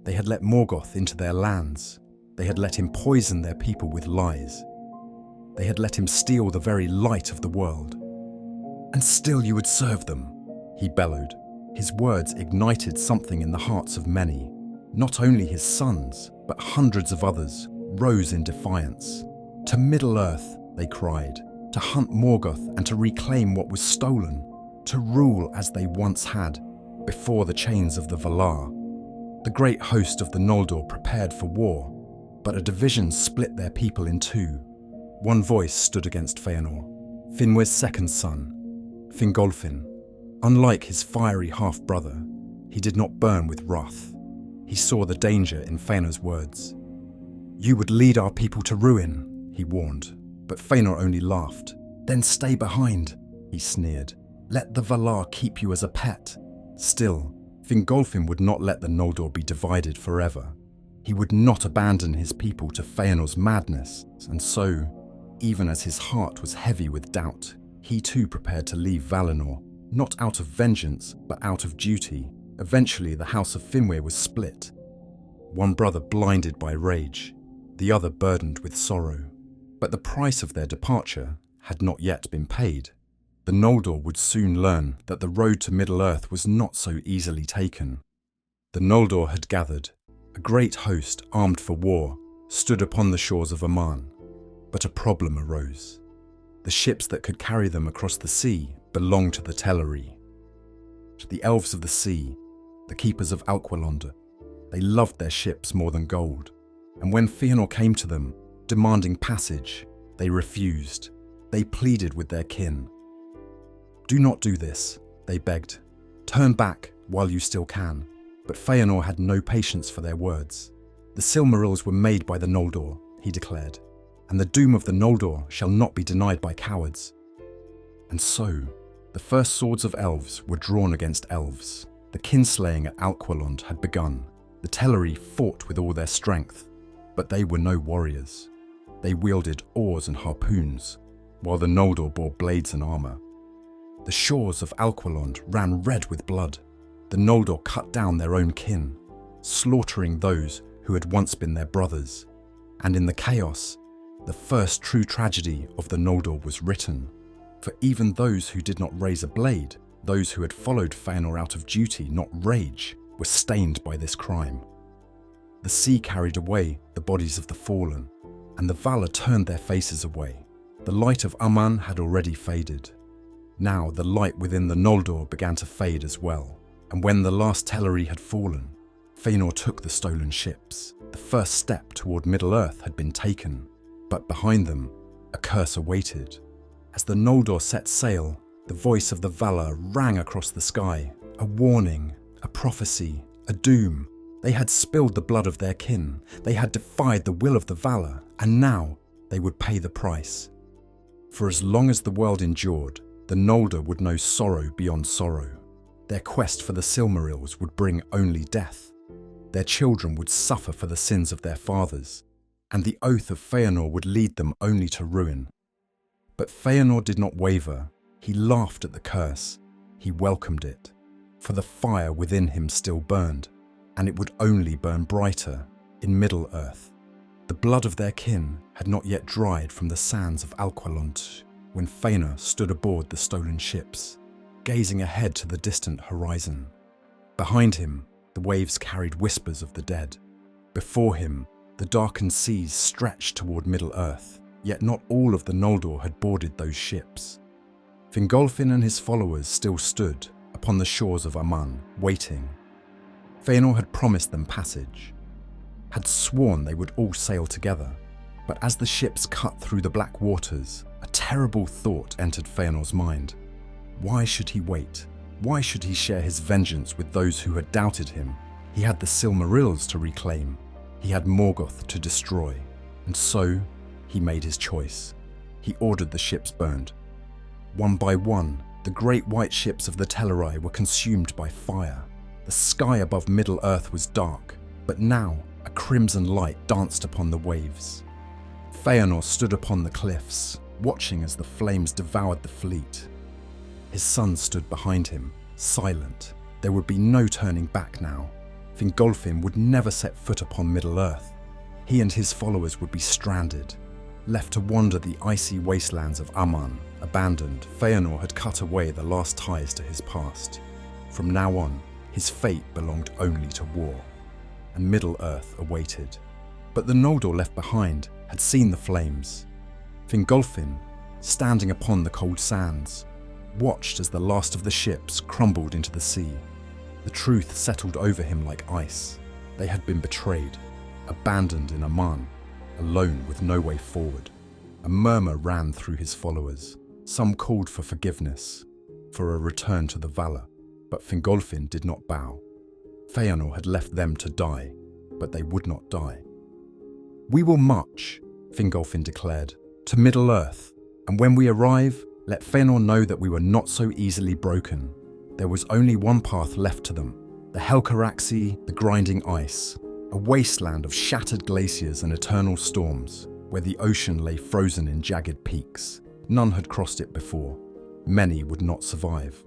A: They had let Morgoth into their lands. They had let him poison their people with lies. They had let him steal the very light of the world. "And still you would serve them," he bellowed. His words ignited something in the hearts of many. Not only his sons, but hundreds of others rose in defiance. "To Middle-earth," they cried, "to hunt Morgoth and to reclaim what was stolen, to rule as they once had, before the chains of the Valar." The great host of the Noldor prepared for war, but a division split their people in 2. One voice stood against Fëanor, Finwë's second son, Fingolfin. Unlike his fiery half-brother, he did not burn with wrath. He saw the danger in Fëanor's words. "You would lead our people to ruin," he warned, but Fëanor only laughed. "Then stay behind," he sneered. "Let the Valar keep you as a pet." Still, Fingolfin would not let the Noldor be divided forever. He would not abandon his people to Fëanor's madness, and so, even as his heart was heavy with doubt, he too prepared to leave Valinor. Not out of vengeance, but out of duty. Eventually, the house of Finwë was split. One brother blinded by rage, the other burdened with sorrow. But the price of their departure had not yet been paid. The Noldor would soon learn that the road to Middle-earth was not so easily taken. The Noldor had gathered. A great host, armed for war, stood upon the shores of Aman. But a problem arose. The ships that could carry them across the sea belonged to the Teleri. the elves of the sea, the keepers of Alqualond. They loved their ships more than gold, and when Fëanor came to them, demanding passage, they refused. They pleaded with their kin. "Do not do this," they begged. "Turn back while you still can." But Fëanor had no patience for their words. "The Silmarils were made by the Noldor," he declared, "and the doom of the Noldor shall not be denied by cowards." And so, the first swords of elves were drawn against elves. The kinslaying at Alqualond had begun. The Teleri fought with all their strength, but they were no warriors. They wielded oars and harpoons, while the Noldor bore blades and armor. The shores of Alqualond ran red with blood. The Noldor cut down their own kin, slaughtering those who had once been their brothers. And in the chaos, the first true tragedy of the Noldor was written. For even those who did not raise a blade, those who had followed Fëanor out of duty, not rage, were stained by this crime. The sea carried away the bodies of the fallen, and the Valar turned their faces away. The light of Aman had already faded. Now the light within the Noldor began to fade as well, and when the last Teleri had fallen, Fëanor took the stolen ships. The first step toward Middle-earth had been taken, but behind them, a curse awaited. As the Noldor set sail, the voice of the Valar rang across the sky, a warning, a prophecy, a doom. They had spilled the blood of their kin, they had defied the will of the Valar, and now they would pay the price. For as long as the world endured, the Noldor would know sorrow beyond sorrow. Their quest for the Silmarils would bring only death. Their children would suffer for the sins of their fathers, and the oath of Fëanor would lead them only to ruin. But Fëanor did not waver. He laughed at the curse. He welcomed it, for the fire within him still burned, and it would only burn brighter in Middle-earth. The blood of their kin had not yet dried from the sands of Alqualond when Fëanor stood aboard the stolen ships, gazing ahead to the distant horizon. Behind him, the waves carried whispers of the dead. Before him, the darkened seas stretched toward Middle-earth, yet not all of the Noldor had boarded those ships. Fingolfin and his followers still stood upon the shores of Aman, waiting. Fëanor had promised them passage, had sworn they would all sail together. But as the ships cut through the black waters, a terrible thought entered Fëanor's mind. Why should he wait? Why should he share his vengeance with those who had doubted him? He had the Silmarils to reclaim. He had Morgoth to destroy. And so, he made his choice. He ordered the ships burned. One by one, the great white ships of the Teleri were consumed by fire. The sky above Middle-earth was dark, but now a crimson light danced upon the waves. Fëanor stood upon the cliffs, watching as the flames devoured the fleet. His son stood behind him, silent. There would be no turning back now. Fingolfin would never set foot upon Middle-earth. He and his followers would be stranded, left to wander the icy wastelands of Aman. Abandoned, Fëanor had cut away the last ties to his past. From now on, his fate belonged only to war, and Middle-earth awaited. But the Noldor left behind had seen the flames. Fingolfin, standing upon the cold sands, watched as the last of the ships crumbled into the sea. The truth settled over him like ice. They had been betrayed, abandoned in Aman, alone with no way forward. A murmur ran through his followers. Some called for forgiveness, for a return to the Valar, but Fingolfin did not bow. Fëanor had left them to die, but they would not die. "We will march," Fingolfin declared, "to Middle-earth, and when we arrive, let Fëanor know that we were not so easily broken. There was only one path left to them, the Helcaraxi, the grinding ice, a wasteland of shattered glaciers and eternal storms, where the ocean lay frozen in jagged peaks. None had crossed it before. Many would not survive.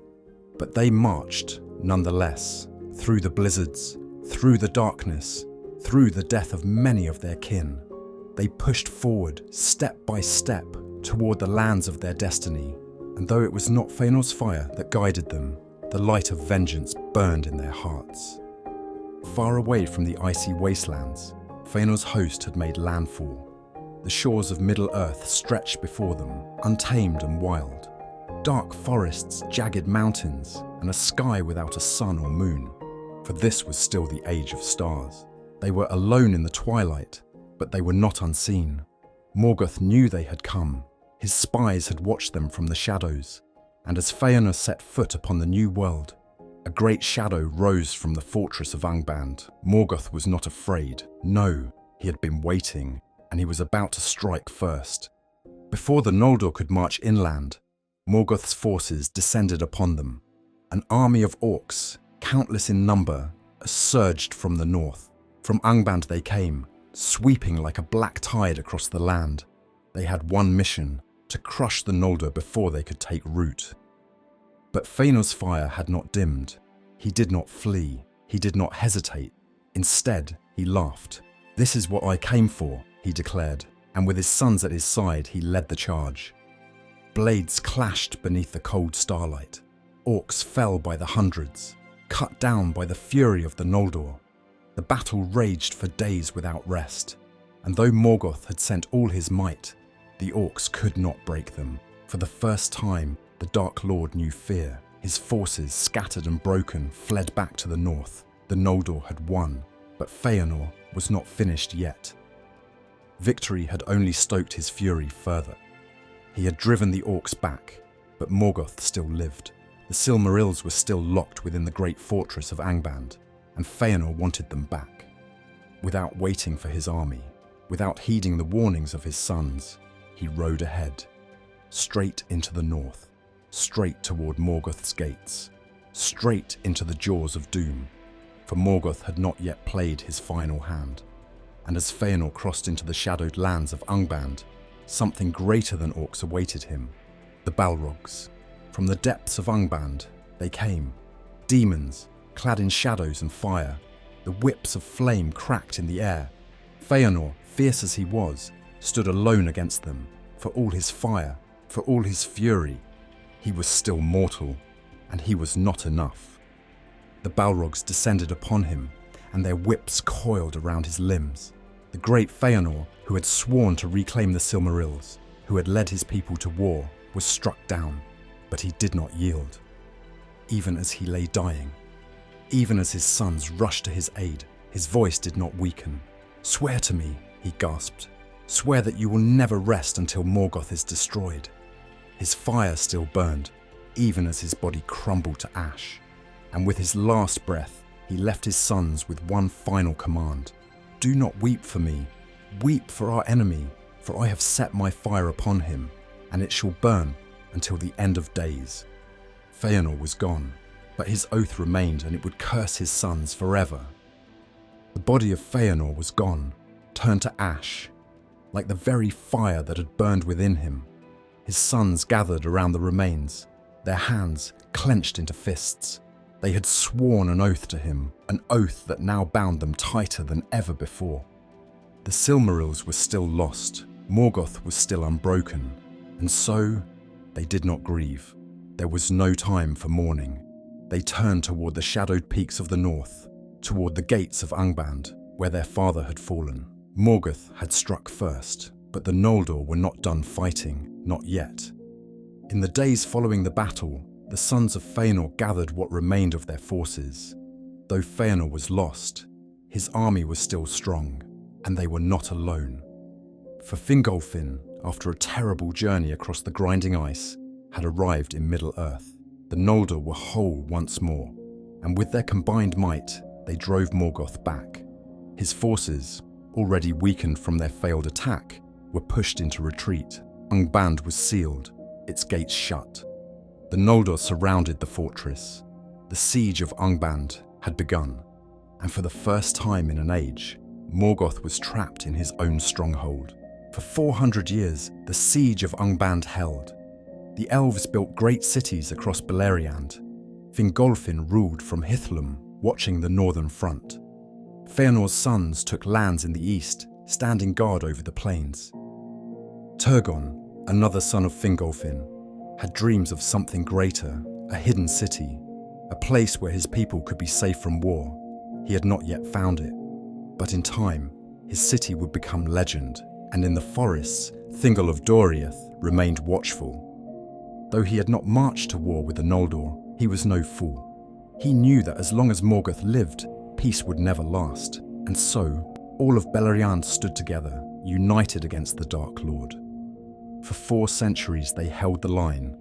A: But they marched, nonetheless, through the blizzards, through the darkness, through the death of many of their kin. They pushed forward, step by step, toward the lands of their destiny, and though it was not Fëanor's fire that guided them, the light of vengeance burned in their hearts. Far away from the icy wastelands, Fëanor's host had made landfall. The shores of Middle-earth stretched before them, untamed and wild. Dark forests, jagged mountains, and a sky without a sun or moon, for this was still the age of stars. They were alone in the twilight, but they were not unseen. Morgoth knew they had come. His spies had watched them from the shadows, and as Fëanor set foot upon the new world, a great shadow rose from the fortress of Angband. Morgoth was not afraid. No, he had been waiting, and he was about to strike first. Before the Noldor could march inland, Morgoth's forces descended upon them. An army of orcs, countless in number, surged from the north. From Angband they came, sweeping like a black tide across the land. They had one mission: to crush the Noldor before they could take root. But Fëanor's fire had not dimmed. He did not flee. He did not hesitate. Instead, he laughed. "This is what I came for," he declared, and with his sons at his side, he led the charge. Blades clashed beneath the cold starlight. Orcs fell by the hundreds, cut down by the fury of the Noldor. The battle raged for days without rest, and though Morgoth had sent all his might, the orcs could not break them. For the first time, the Dark Lord knew fear. His forces, scattered and broken, fled back to the north. The Noldor had won, but Fëanor was not finished yet. Victory had only stoked his fury further. He had driven the orcs back, but Morgoth still lived. The Silmarils were still locked within the great fortress of Angband, and Fëanor wanted them back. Without waiting for his army, without heeding the warnings of his sons, he rode ahead, straight into the north, straight toward Morgoth's gates, straight into the jaws of doom, for Morgoth had not yet played his final hand. And as Fëanor crossed into the shadowed lands of Angband, something greater than orcs awaited him: the Balrogs. From the depths of Angband they came, demons, clad in shadows and fire. The whips of flame cracked in the air. Fëanor, fierce as he was, stood alone against them. For all his fire, for all his fury, he was still mortal, and he was not enough. The Balrogs descended upon him, and their whips coiled around his limbs. The great Fëanor, who had sworn to reclaim the Silmarils, who had led his people to war, was struck down, but he did not yield. Even as he lay dying, even as his sons rushed to his aid, his voice did not weaken. "Swear to me," he gasped. "Swear that you will never rest until Morgoth is destroyed." His fire still burned, even as his body crumbled to ash. And with his last breath, he left his sons with one final command: "Do not weep for me. Weep for our enemy, for I have set my fire upon him, and it shall burn until the end of days." Fëanor was gone, but his oath remained, and it would curse his sons forever. The body of Fëanor was gone, turned to ash, like the very fire that had burned within him. His sons gathered around the remains, their hands clenched into fists. They had sworn an oath to him, an oath that now bound them tighter than ever before. The Silmarils were still lost, Morgoth was still unbroken, and so they did not grieve. There was no time for mourning. They turned toward the shadowed peaks of the north, toward the gates of Angband, where their father had fallen. Morgoth had struck first, but the Noldor were not done fighting, not yet. In the days following the battle, the sons of Fëanor gathered what remained of their forces. Though Fëanor was lost, his army was still strong, and they were not alone. For Fingolfin, after a terrible journey across the grinding ice, had arrived in Middle-earth. The Noldor were whole once more, and with their combined might, they drove Morgoth back. His forces, already weakened from their failed attack, were pushed into retreat. Angband was sealed, its gates shut. The Noldor surrounded the fortress. The siege of Angband had begun, and for the first time in an age, Morgoth was trapped in his own stronghold. For 400 years, the siege of Angband held. The elves built great cities across Beleriand. Fingolfin ruled from Hithlum, watching the northern front. Fëanor's sons took lands in the east, standing guard over the plains. Turgon, another son of Fingolfin, had dreams of something greater, a hidden city, a place where his people could be safe from war. He had not yet found it, but in time, his city would become legend, and in the forests, Thingol of Doriath remained watchful. Though he had not marched to war with the Noldor, He was no fool. He knew that as long as Morgoth lived, peace would never last, and so all of Beleriand stood together, united against the Dark Lord. For 4 centuries they held the line.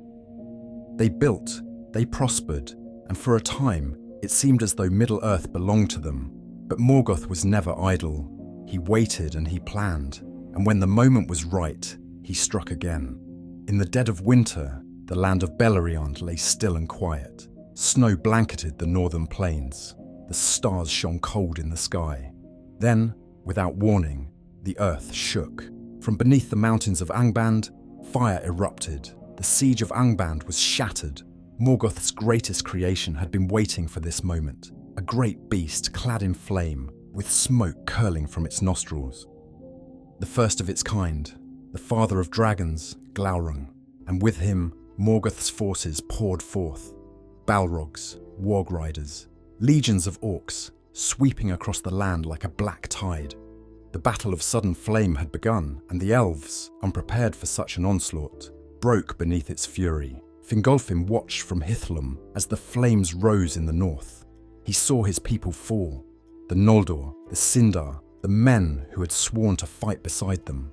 A: They built, they prospered, and for a time it seemed as though Middle-earth belonged to them. But Morgoth was never idle. He waited and he planned, and when the moment was right, he struck again. In the dead of winter, the land of Beleriand lay still and quiet. Snow blanketed the northern plains. The stars shone cold in the sky. Then, without warning, the earth shook. From beneath the mountains of Angband, fire erupted. The siege of Angband was shattered. Morgoth's greatest creation had been waiting for this moment. A great beast clad in flame, with smoke curling from its nostrils. The first of its kind, the father of dragons, Glaurung, and with him, Morgoth's forces poured forth. Balrogs, warg riders, legions of orcs, sweeping across the land like a black tide. The Battle of Sudden Flame had begun, and the elves, unprepared for such an onslaught, broke beneath its fury. Fingolfin watched from Hithlum as the flames rose in the north. He saw his people fall, the Noldor, the Sindar, the men who had sworn to fight beside them.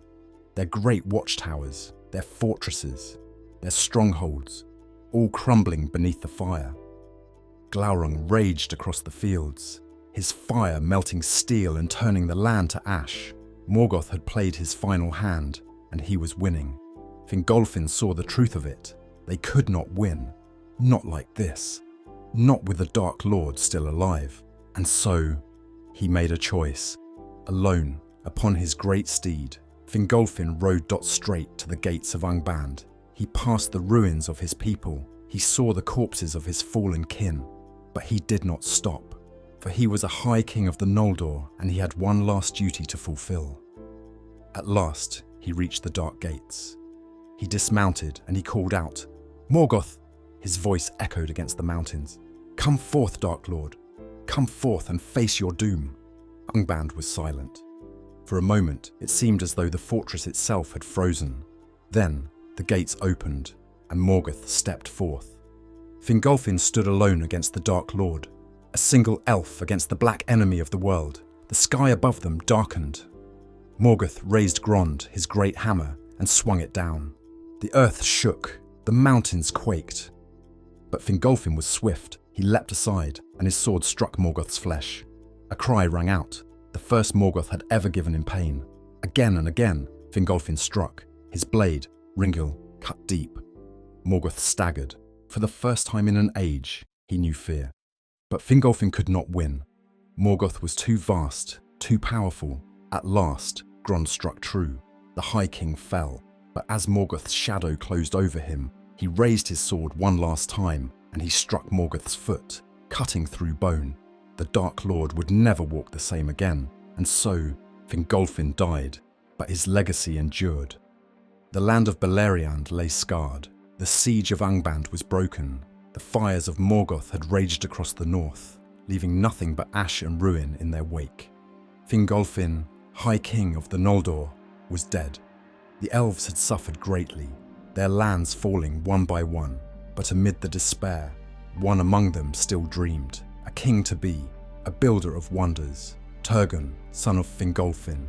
A: Their great watchtowers, their fortresses, their strongholds, all crumbling beneath the fire. Glaurung raged across the fields, his fire melting steel and turning the land to ash. Morgoth had played his final hand, and he was winning. Fingolfin saw the truth of it. They could not win. Not like this. Not with the Dark Lord still alive. And so, he made a choice. Alone, upon his great steed, Fingolfin rode straight to the gates of Angband. He passed the ruins of his people. He saw the corpses of his fallen kin. But he did not stop. For he was a high king of the Noldor, and he had one last duty to fulfill. At last, he reached the dark gates. He dismounted, and he called out, "Morgoth!" His voice echoed against the mountains. "Come forth, Dark Lord. Come forth and face your doom." Angband was silent. For a moment, it seemed as though the fortress itself had frozen. Then, the gates opened, and Morgoth stepped forth. Fingolfin stood alone against the Dark Lord. A single elf against the black enemy of the world. The sky above them darkened. Morgoth raised Grond, his great hammer, and swung it down. The earth shook, the mountains quaked. But Fingolfin was swift. He leapt aside, and his sword struck Morgoth's flesh. A cry rang out, the first Morgoth had ever given in pain. Again and again, Fingolfin struck. His blade, Ringil, cut deep. Morgoth staggered. For the first time in an age, he knew fear. But Fingolfin could not win. Morgoth was too vast, too powerful. At last, Grond struck true. The High King fell, but as Morgoth's shadow closed over him, he raised his sword one last time, and he struck Morgoth's foot, cutting through bone. The Dark Lord would never walk the same again, and so Fingolfin died, but his legacy endured. The land of Beleriand lay scarred. The siege of Angband was broken. The fires of Morgoth had raged across the north, leaving nothing but ash and ruin in their wake. Fingolfin, High King of the Noldor, was dead. The elves had suffered greatly, their lands falling one by one, but amid the despair, one among them still dreamed, a king to be, a builder of wonders, Turgon, son of Fingolfin.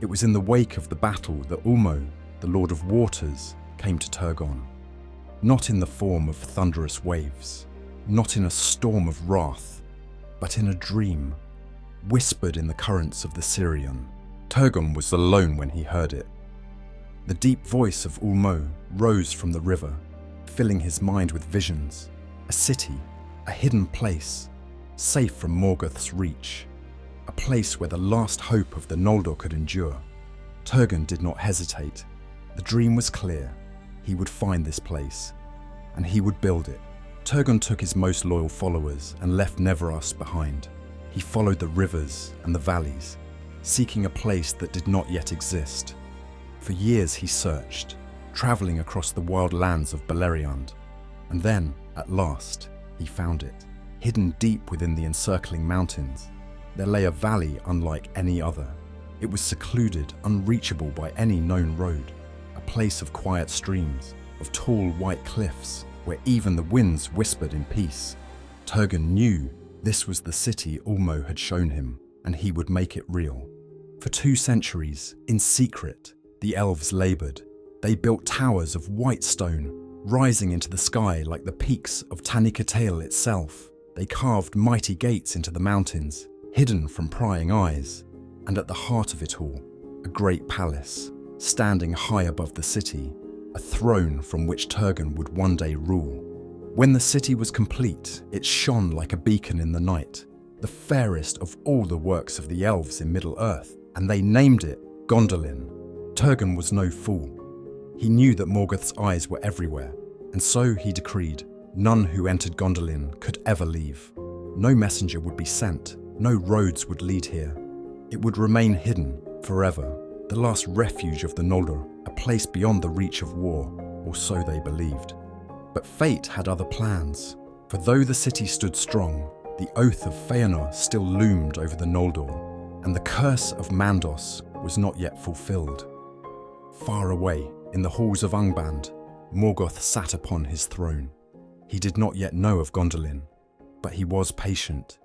A: It was in the wake of the battle that Ulmo, the Lord of Waters, came to Turgon. Not in the form of thunderous waves, not in a storm of wrath, but in a dream, whispered in the currents of the Sirion. Turgon was alone when he heard it. The deep voice of Ulmo rose from the river, filling his mind with visions. A city, a hidden place, safe from Morgoth's reach. A place where the last hope of the Noldor could endure. Turgon did not hesitate. The dream was clear. He would find this place, and he would build it. Turgon took his most loyal followers and left Neveras behind. He followed the rivers and the valleys, seeking a place that did not yet exist. For years he searched, traveling across the wild lands of Beleriand. And then, at last, he found it. Hidden deep within the encircling mountains, there lay a valley unlike any other. It was secluded, unreachable by any known road. A place of quiet streams, of tall white cliffs, where even the winds whispered in peace. Turgon knew this was the city Ulmo had shown him, and he would make it real. For 2 centuries, in secret, the elves laboured. They built towers of white stone, rising into the sky like the peaks of Tanikatail itself. They carved mighty gates into the mountains, hidden from prying eyes. And at the heart of it all, a great palace, standing high above the city, a throne from which Turgon would one day rule. When the city was complete, it shone like a beacon in the night, the fairest of all the works of the elves in Middle-earth, and they named it Gondolin. Turgon was no fool. He knew that Morgoth's eyes were everywhere, and so he decreed none who entered Gondolin could ever leave. No messenger would be sent, no roads would lead here. It would remain hidden forever, the last refuge of the Noldor, a place beyond the reach of war, or so they believed. But fate had other plans, for though the city stood strong, the oath of Fëanor still loomed over the Noldor, and the curse of Mandos was not yet fulfilled. Far away, in the halls of Angband, Morgoth sat upon his throne. He did not yet know of Gondolin, but he was patient.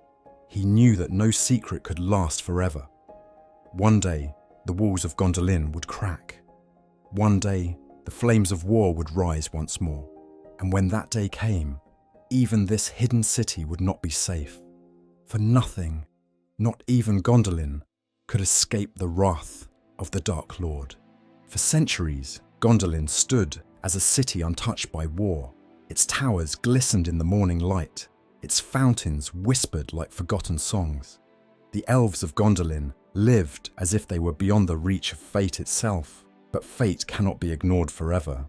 A: He knew that no secret could last forever. One day, the walls of Gondolin would crack. One day, the flames of war would rise once more. And when that day came, even this hidden city would not be safe. For nothing, not even Gondolin, could escape the wrath of the Dark Lord. For centuries, Gondolin stood as a city untouched by war. Its towers glistened in the morning light. Its fountains whispered like forgotten songs. The elves of Gondolin lived as if they were beyond the reach of fate itself, but fate cannot be ignored forever.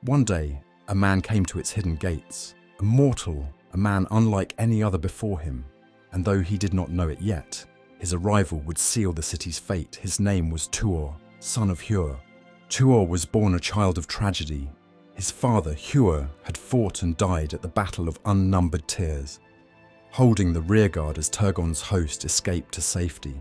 A: One day, a man came to its hidden gates, a mortal, a man unlike any other before him, and though he did not know it yet, his arrival would seal the city's fate. His name was Tuor, son of Huor. Tuor was born a child of tragedy. His father, Huor, had fought and died at the Battle of Unnumbered Tears, holding the rearguard as Turgon's host escaped to safety.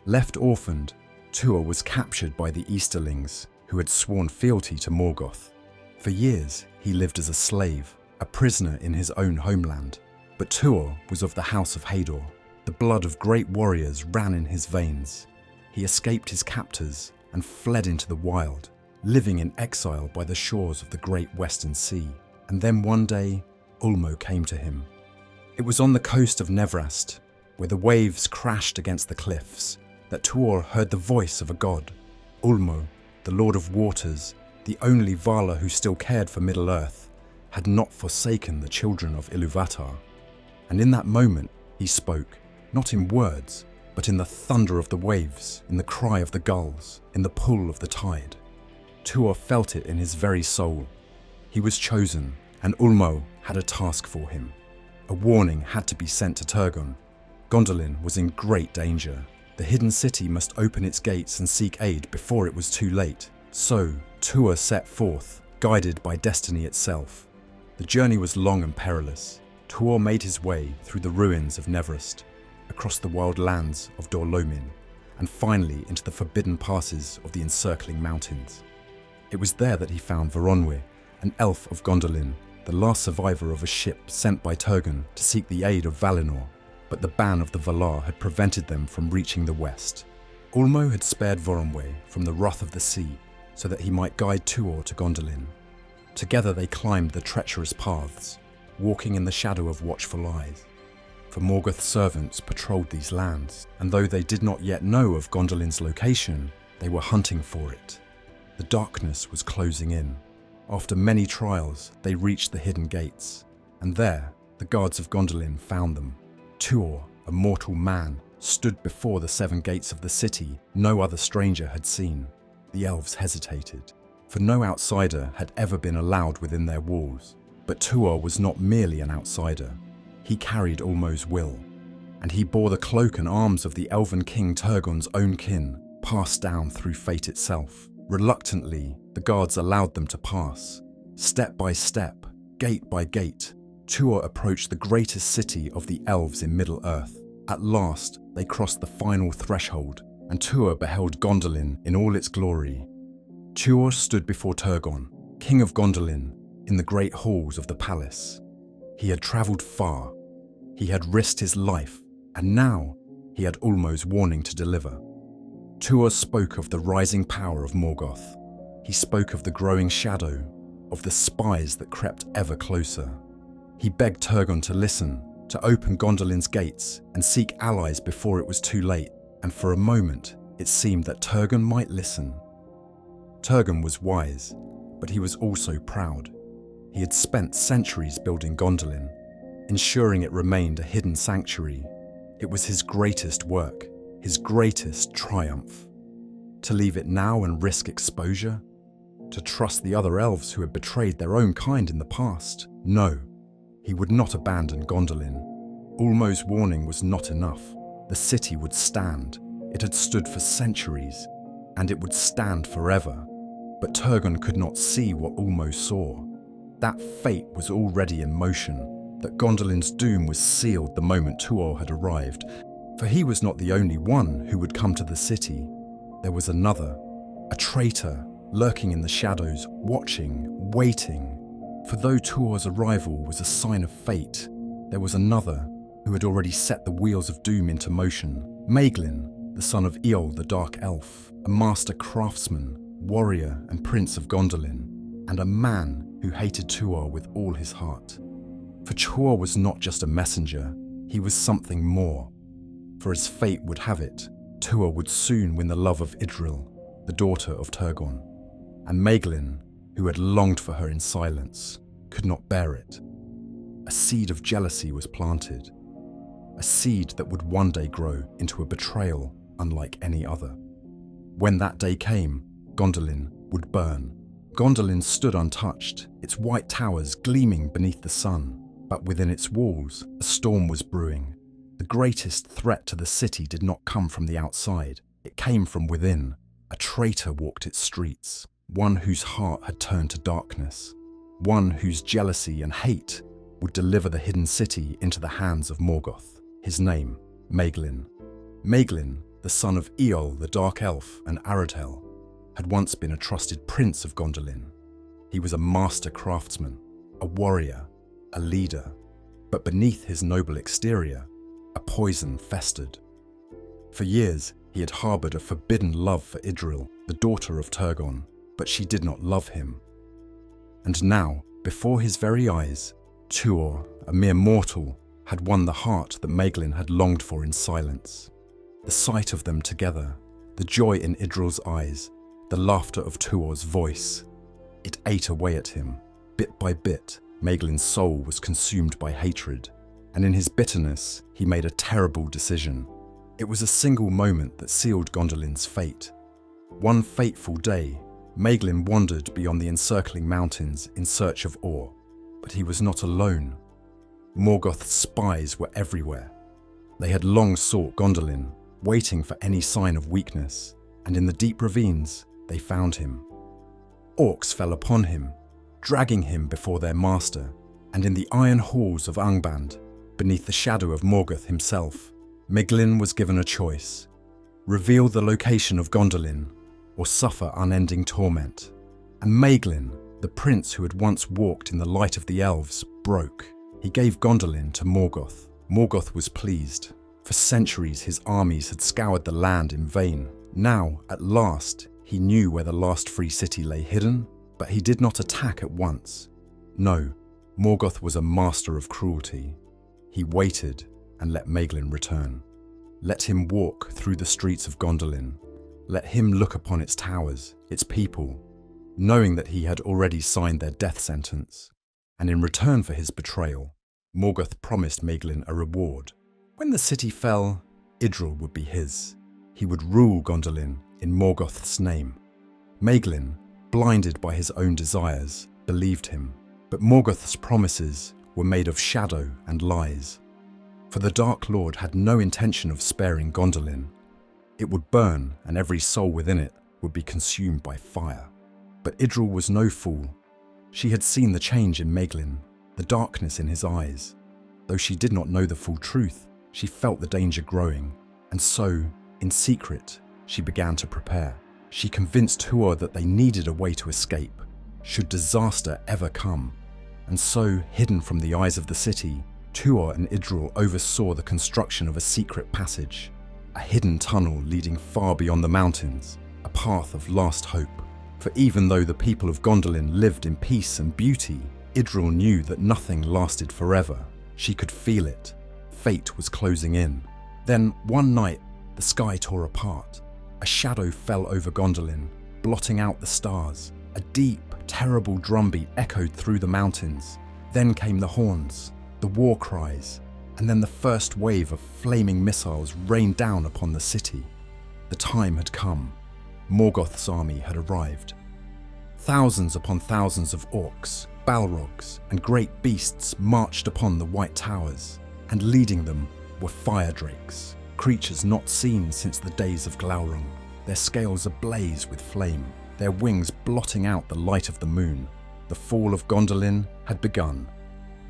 A: Left orphaned, Tuor was captured by the Easterlings, who had sworn fealty to Morgoth. For years, he lived as a slave, a prisoner in his own homeland. But Tuor was of the house of Hador. The blood of great warriors ran in his veins. He escaped his captors and fled into the wild, living in exile by the shores of the great Western Sea. And then one day, Ulmo came to him. It was on the coast of Nevrast, where the waves crashed against the cliffs, that Tuor heard the voice of a god. Ulmo, the Lord of Waters, the only Valar who still cared for Middle-earth, had not forsaken the children of Ilúvatar. And in that moment, he spoke, not in words, but in the thunder of the waves, in the cry of the gulls, in the pull of the tide. Tuor felt it in his very soul. He was chosen, and Ulmo had a task for him. A warning had to be sent to Turgon. Gondolin was in great danger. The hidden city must open its gates and seek aid before it was too late. So, Tuor set forth, guided by destiny itself. The journey was long and perilous. Tuor made his way through the ruins of Nevrast, across the wild lands of Dorlomin, and finally into the forbidden passes of the encircling mountains. It was there that he found Voronwë, an elf of Gondolin, the last survivor of a ship sent by Turgon to seek the aid of Valinor, but the ban of the Valar had prevented them from reaching the west. Ulmo had spared Voronwë from the wrath of the sea, so that he might guide Tuor to Gondolin. Together they climbed the treacherous paths, walking in the shadow of watchful eyes. For Morgoth's servants patrolled these lands, and though they did not yet know of Gondolin's location, they were hunting for it. The darkness was closing in. After many trials, they reached the hidden gates, and there, the guards of Gondolin found them. Tuor, a mortal man, stood before the 7 gates of the city no other stranger had seen. The elves hesitated, for no outsider had ever been allowed within their walls. But Tuor was not merely an outsider. He carried Ulmo's will, and he bore the cloak and arms of the elven king Turgon's own kin, passed down through fate itself. Reluctantly, the guards allowed them to pass. Step by step, gate by gate, Tuor approached the greatest city of the elves in Middle-earth. At last, they crossed the final threshold, and Tuor beheld Gondolin in all its glory. Tuor stood before Turgon, king of Gondolin, in the great halls of the palace. He had travelled far. He had risked his life, and now he had Ulmo's warning to deliver. Tuor spoke of the rising power of Morgoth. He spoke of the growing shadow, of the spies that crept ever closer. He begged Turgon to listen, to open Gondolin's gates and seek allies before it was too late, and for a moment it seemed that Turgon might listen. Turgon was wise, but he was also proud. He had spent centuries building Gondolin, ensuring it remained a hidden sanctuary. It was his greatest work, his greatest triumph. To leave it now and risk exposure? To trust the other elves who had betrayed their own kind in the past? No, he would not abandon Gondolin. Ulmo's warning was not enough. The city would stand. It had stood for centuries, and it would stand forever. But Turgon could not see what Ulmo saw. That fate was already in motion, that Gondolin's doom was sealed the moment Tuor had arrived. For he was not the only one who would come to the city. There was another, a traitor, lurking in the shadows, watching, waiting. For though Tuor's arrival was a sign of fate, there was another who had already set the wheels of doom into motion. Maeglin, the son of Eärendil the Dark Elf, a master craftsman, warrior and prince of Gondolin, and a man who hated Tuor with all his heart. For Tuor was not just a messenger, he was something more. For as fate would have it, Tuor would soon win the love of Eärendil, the daughter of Turgon, and Maeglin, who had longed for her in silence, could not bear it. A seed of jealousy was planted, a seed that would one day grow into a betrayal unlike any other. When that day came, Gondolin would burn. Gondolin stood untouched, its white towers gleaming beneath the sun, but within its walls, a storm was brewing. The greatest threat to the city did not come from the outside, it came from within. A traitor walked its streets, one whose heart had turned to darkness, one whose jealousy and hate would deliver the hidden city into the hands of Morgoth. His name, Maeglin. Maeglin, the son of Eärendil the Dark Elf and Arda, had once been a trusted prince of Gondolin. He was a master craftsman, a warrior, a leader, but beneath his noble exterior, a poison festered. For years, he had harboured a forbidden love for Eärendil, the daughter of Turgon, but she did not love him. And now, before his very eyes, Tuor, a mere mortal, had won the heart that Maeglin had longed for in silence. The sight of them together, the joy in Eärendil's eyes, the laughter of Tuor's voice, it ate away at him. Bit by bit, Maeglin's soul was consumed by hatred, and in his bitterness, he made a terrible decision. It was a single moment that sealed Gondolin's fate. One fateful day, Maeglin wandered beyond the encircling mountains in search of ore, but he was not alone. Morgoth's spies were everywhere. They had long sought Gondolin, waiting for any sign of weakness, and in the deep ravines, they found him. Orcs fell upon him, dragging him before their master, and in the iron halls of Angband, beneath the shadow of Morgoth himself, Maeglin was given a choice: reveal the location of Gondolin, or suffer unending torment. And Maeglin, the prince who had once walked in the light of the elves, broke. He gave Gondolin to Morgoth. Morgoth was pleased. For centuries his armies had scoured the land in vain. Now, at last, he knew where the last free city lay hidden, but he did not attack at once. No, Morgoth was a master of cruelty. He waited and let Maeglin return. Let him walk through the streets of Gondolin. Let him look upon its towers, its people, knowing that he had already signed their death sentence. And in return for his betrayal, Morgoth promised Maeglin a reward. When the city fell, Eärendil would be his. He would rule Gondolin in Morgoth's name. Maeglin, blinded by his own desires, believed him. But Morgoth's promises were made of shadow and lies. For the Dark Lord had no intention of sparing Gondolin. It would burn, and every soul within it would be consumed by fire. But Eärendil was no fool. She had seen the change in Maeglin, the darkness in his eyes. Though she did not know the full truth, she felt the danger growing, and so, in secret, she began to prepare. She convinced Tuor that they needed a way to escape. Should disaster ever come, and so, hidden from the eyes of the city, Tuor and Eärendil oversaw the construction of a secret passage, a hidden tunnel leading far beyond the mountains, a path of last hope. For even though the people of Gondolin lived in peace and beauty, Eärendil knew that nothing lasted forever. She could feel it. Fate was closing in. Then, one night, the sky tore apart. A shadow fell over Gondolin, blotting out the stars. A deep, terrible drumbeat echoed through the mountains. Then came the horns, the war cries, and then the first wave of flaming missiles rained down upon the city. The time had come. Morgoth's army had arrived. Thousands upon thousands of orcs, balrogs, and great beasts marched upon the white towers, and leading them were fire drakes, creatures not seen since the days of Glaurung, their scales ablaze with flame, their wings blotting out the light of the moon. The fall of Gondolin had begun.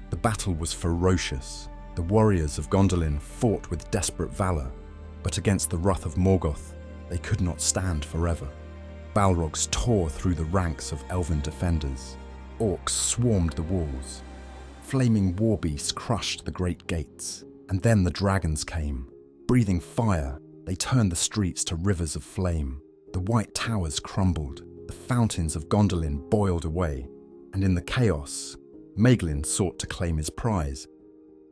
A: The battle was ferocious. The warriors of Gondolin fought with desperate valor, but against the wrath of Morgoth, they could not stand forever. Balrogs tore through the ranks of elven defenders. Orcs swarmed the walls. Flaming war beasts crushed the great gates. And then the dragons came. Breathing fire, they turned the streets to rivers of flame. The white towers crumbled. The fountains of Gondolin boiled away. And in the chaos, Maeglin sought to claim his prize.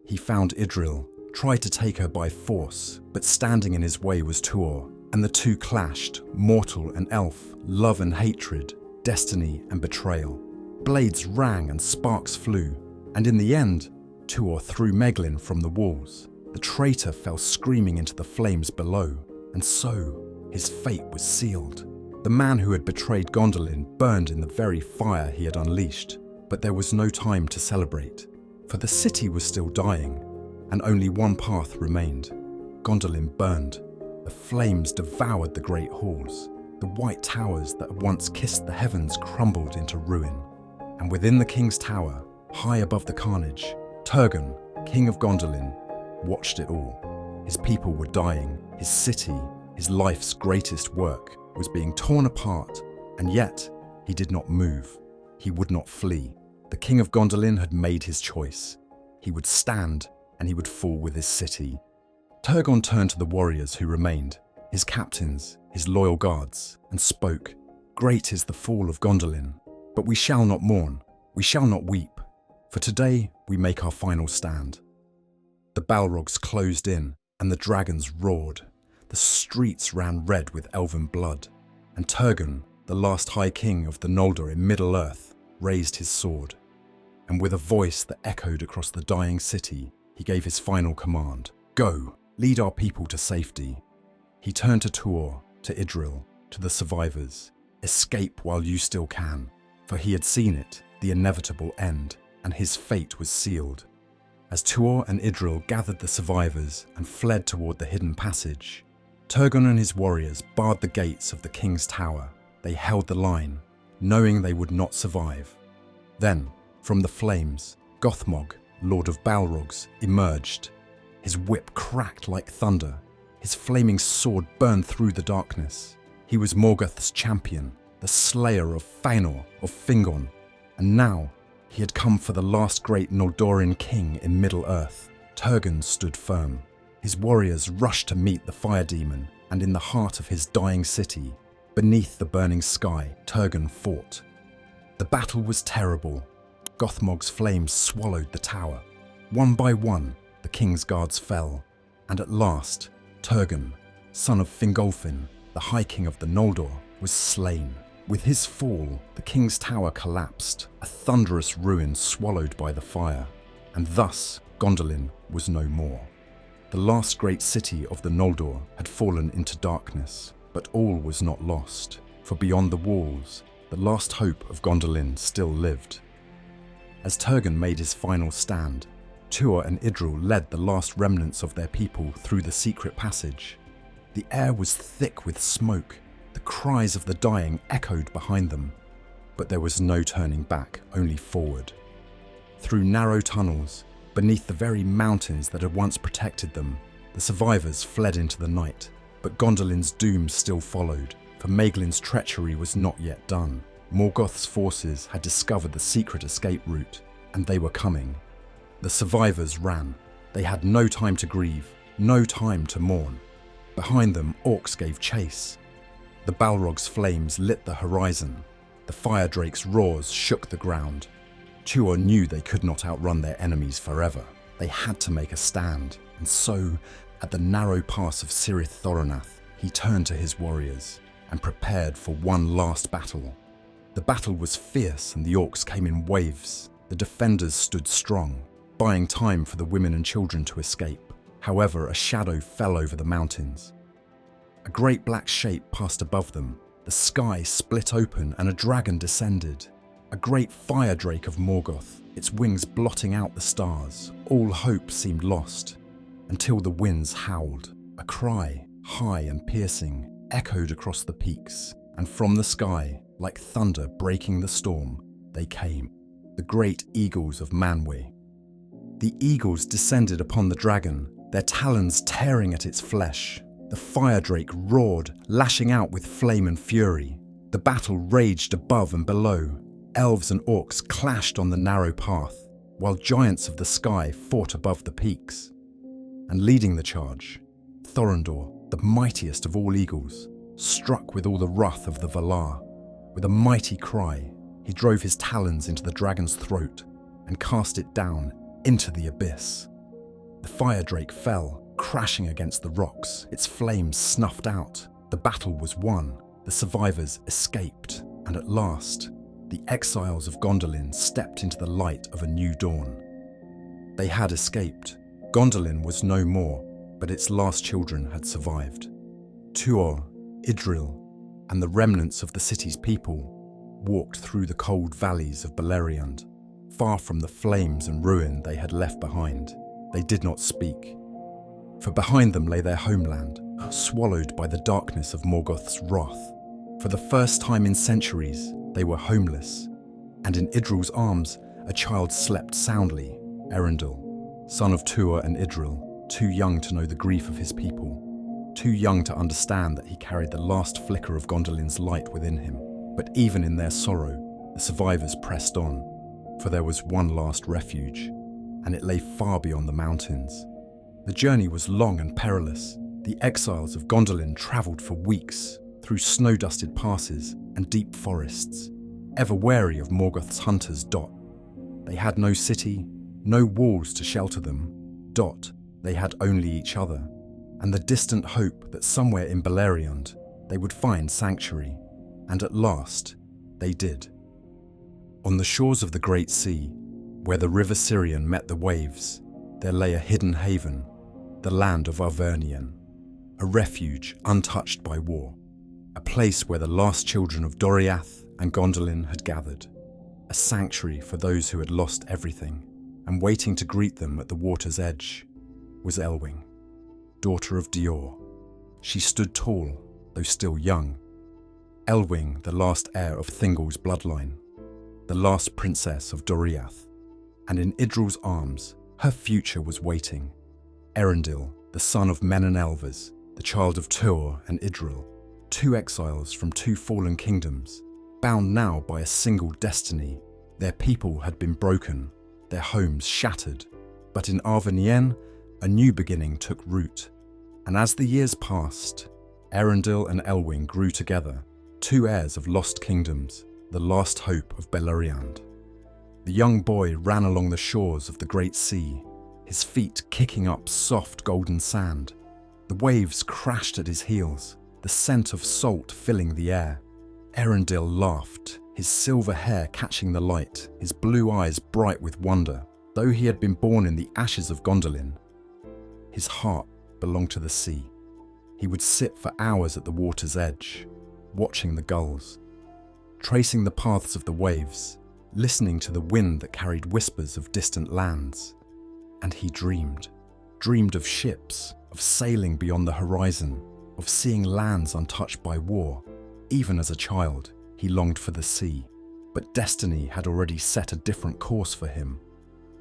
A: He found Eärendil, tried to take her by force, but standing in his way was Tuor, and the two clashed, mortal and elf, love and hatred, destiny and betrayal. Blades rang and sparks flew, and in the end, Tuor threw Maeglin from the walls. The traitor fell screaming into the flames below, and so his fate was sealed. The man who had betrayed Gondolin burned in the very fire he had unleashed, but there was no time to celebrate, for the city was still dying, and only one path remained. Gondolin burned. The flames devoured the great halls. The white towers that had once kissed the heavens crumbled into ruin. And within the king's tower, high above the carnage, Turgon, king of Gondolin, watched it all. His people were dying. His city, his life's greatest work, was being torn apart, and yet he did not move. He would not flee. The king of Gondolin had made his choice. He would stand, and he would fall with his city. Turgon turned to the warriors who remained, his captains, his loyal guards, and spoke, "Great is the fall of Gondolin, but we shall not mourn, we shall not weep, for today we make our final stand." The Balrogs closed in, and the dragons roared. The streets ran red with elven blood, and Turgon, the last High King of the Noldor in Middle-earth, raised his sword. And with a voice that echoed across the dying city, he gave his final command, "Go, lead our people to safety." He turned to Tuor, to Eärendil, to the survivors. "Escape while you still can," for he had seen it, the inevitable end, and his fate was sealed. As Tuor and Eärendil gathered the survivors and fled toward the hidden passage, Turgon and his warriors barred the gates of the king's tower. They held the line, knowing they would not survive. Then, from the flames, Gothmog, Lord of Balrogs, emerged. His whip cracked like thunder. His flaming sword burned through the darkness. He was Morgoth's champion, the slayer of Fëanor, of Fingolfin, and now he had come for the last great Noldorin king in Middle-earth. Turgon stood firm. His warriors rushed to meet the fire demon, and in the heart of his dying city, beneath the burning sky, Turgon fought. The battle was terrible. Gothmog's flames swallowed the tower. One by one, the king's guards fell, and at last, Turgon, son of Fingolfin, the High King of the Noldor, was slain. With his fall, the king's tower collapsed, a thunderous ruin swallowed by the fire, and thus Gondolin was no more. The last great city of the Noldor had fallen into darkness, but all was not lost, for beyond the walls, the last hope of Gondolin still lived. As Turgon made his final stand, Tuor and Eärendil led the last remnants of their people through the secret passage. The air was thick with smoke. The cries of the dying echoed behind them. But there was no turning back, only forward. Through narrow tunnels, beneath the very mountains that had once protected them, the survivors fled into the night. But Gondolin's doom still followed, for Maeglin's treachery was not yet done. Morgoth's forces had discovered the secret escape route. and they were coming. The survivors ran. They had no time to grieve, no time to mourn. Behind them, orcs gave chase. The Balrog's flames lit the horizon. The fire drake's roars shook the ground. Tuor knew they could not outrun their enemies forever. They had to make a stand, and so, at the narrow pass of Cirith Thorunath, he turned to his warriors and prepared for one last battle. The battle was fierce and the orcs came in waves. The defenders stood strong, buying time for the women and children to escape. However, a shadow fell over the mountains. A great black shape passed above them. The sky split open and a dragon descended. A great fire drake of Morgoth, its wings blotting out the stars. All hope seemed lost, until the winds howled. A cry, high and piercing, echoed across the peaks, and from the sky, like thunder breaking the storm, they came, the great eagles of Manwë. The eagles descended upon the dragon, their talons tearing at its flesh. The fire drake roared, lashing out with flame and fury. The battle raged above and below. Elves and orcs clashed on the narrow path, while giants of the sky fought above the peaks. And leading the charge, Thorondor, the mightiest of all eagles, struck with all the wrath of the Valar. With a mighty cry, he drove his talons into the dragon's throat and cast it down into the abyss. The fire drake fell, crashing against the rocks, its flames snuffed out. The battle was won, the survivors escaped, and at last, the exiles of Gondolin stepped into the light of a new dawn. They had escaped. Gondolin was no more, but its last children had survived. Tuor, Eärendil, and the remnants of the city's people walked through the cold valleys of Beleriand, far from the flames and ruin they had left behind. They did not speak, for behind them lay their homeland, swallowed by the darkness of Morgoth's wrath. For the first time in centuries, they were homeless, and in Eärendil's arms, a child slept soundly, Eärendil, son of Tuor and Eärendil, too young to know the grief of his people, too young to understand that he carried the last flicker of Gondolin's light within him. But even in their sorrow, the survivors pressed on, for there was one last refuge, and it lay far beyond the mountains. The journey was long and perilous. The exiles of Gondolin travelled for weeks, through snow-dusted passes and deep forests, ever wary of Morgoth's hunters. They had no city, no walls to shelter them. They had only each other, and the distant hope that somewhere in Beleriand they would find sanctuary. And at last, they did. On the shores of the Great Sea, where the river Sirion met the waves, there lay a hidden haven, the land of Eärendil, a refuge untouched by war, a place where the last children of Doriath and Gondolin had gathered, a sanctuary for those who had lost everything, and waiting to greet them at the water's edge was Elwing, daughter of Dior. She stood tall, though still young. Elwing, the last heir of Thingol's bloodline, the last princess of Doriath, and in Eärendil's arms, her future was waiting. Eärendil, the son of men and elves, the child of Tuor and Eärendil, two exiles from two fallen kingdoms, bound now by a single destiny. Their people had been broken, their homes shattered, but in Eärendil, a new beginning took root. And as the years passed, Eärendil and Elwing grew together, two heirs of lost kingdoms, the last hope of Beleriand. The young boy ran along the shores of the Great Sea, his feet kicking up soft golden sand. The waves crashed at his heels, the scent of salt filling the air. Eärendil laughed, his silver hair catching the light, his blue eyes bright with wonder. Though he had been born in the ashes of Gondolin, his heart belonged to the sea. He would sit for hours at the water's edge, watching the gulls, tracing the paths of the waves, listening to the wind that carried whispers of distant lands. And he dreamed of ships, of sailing beyond the horizon, of seeing lands untouched by war. Even as a child, he longed for the sea, but destiny had already set a different course for him,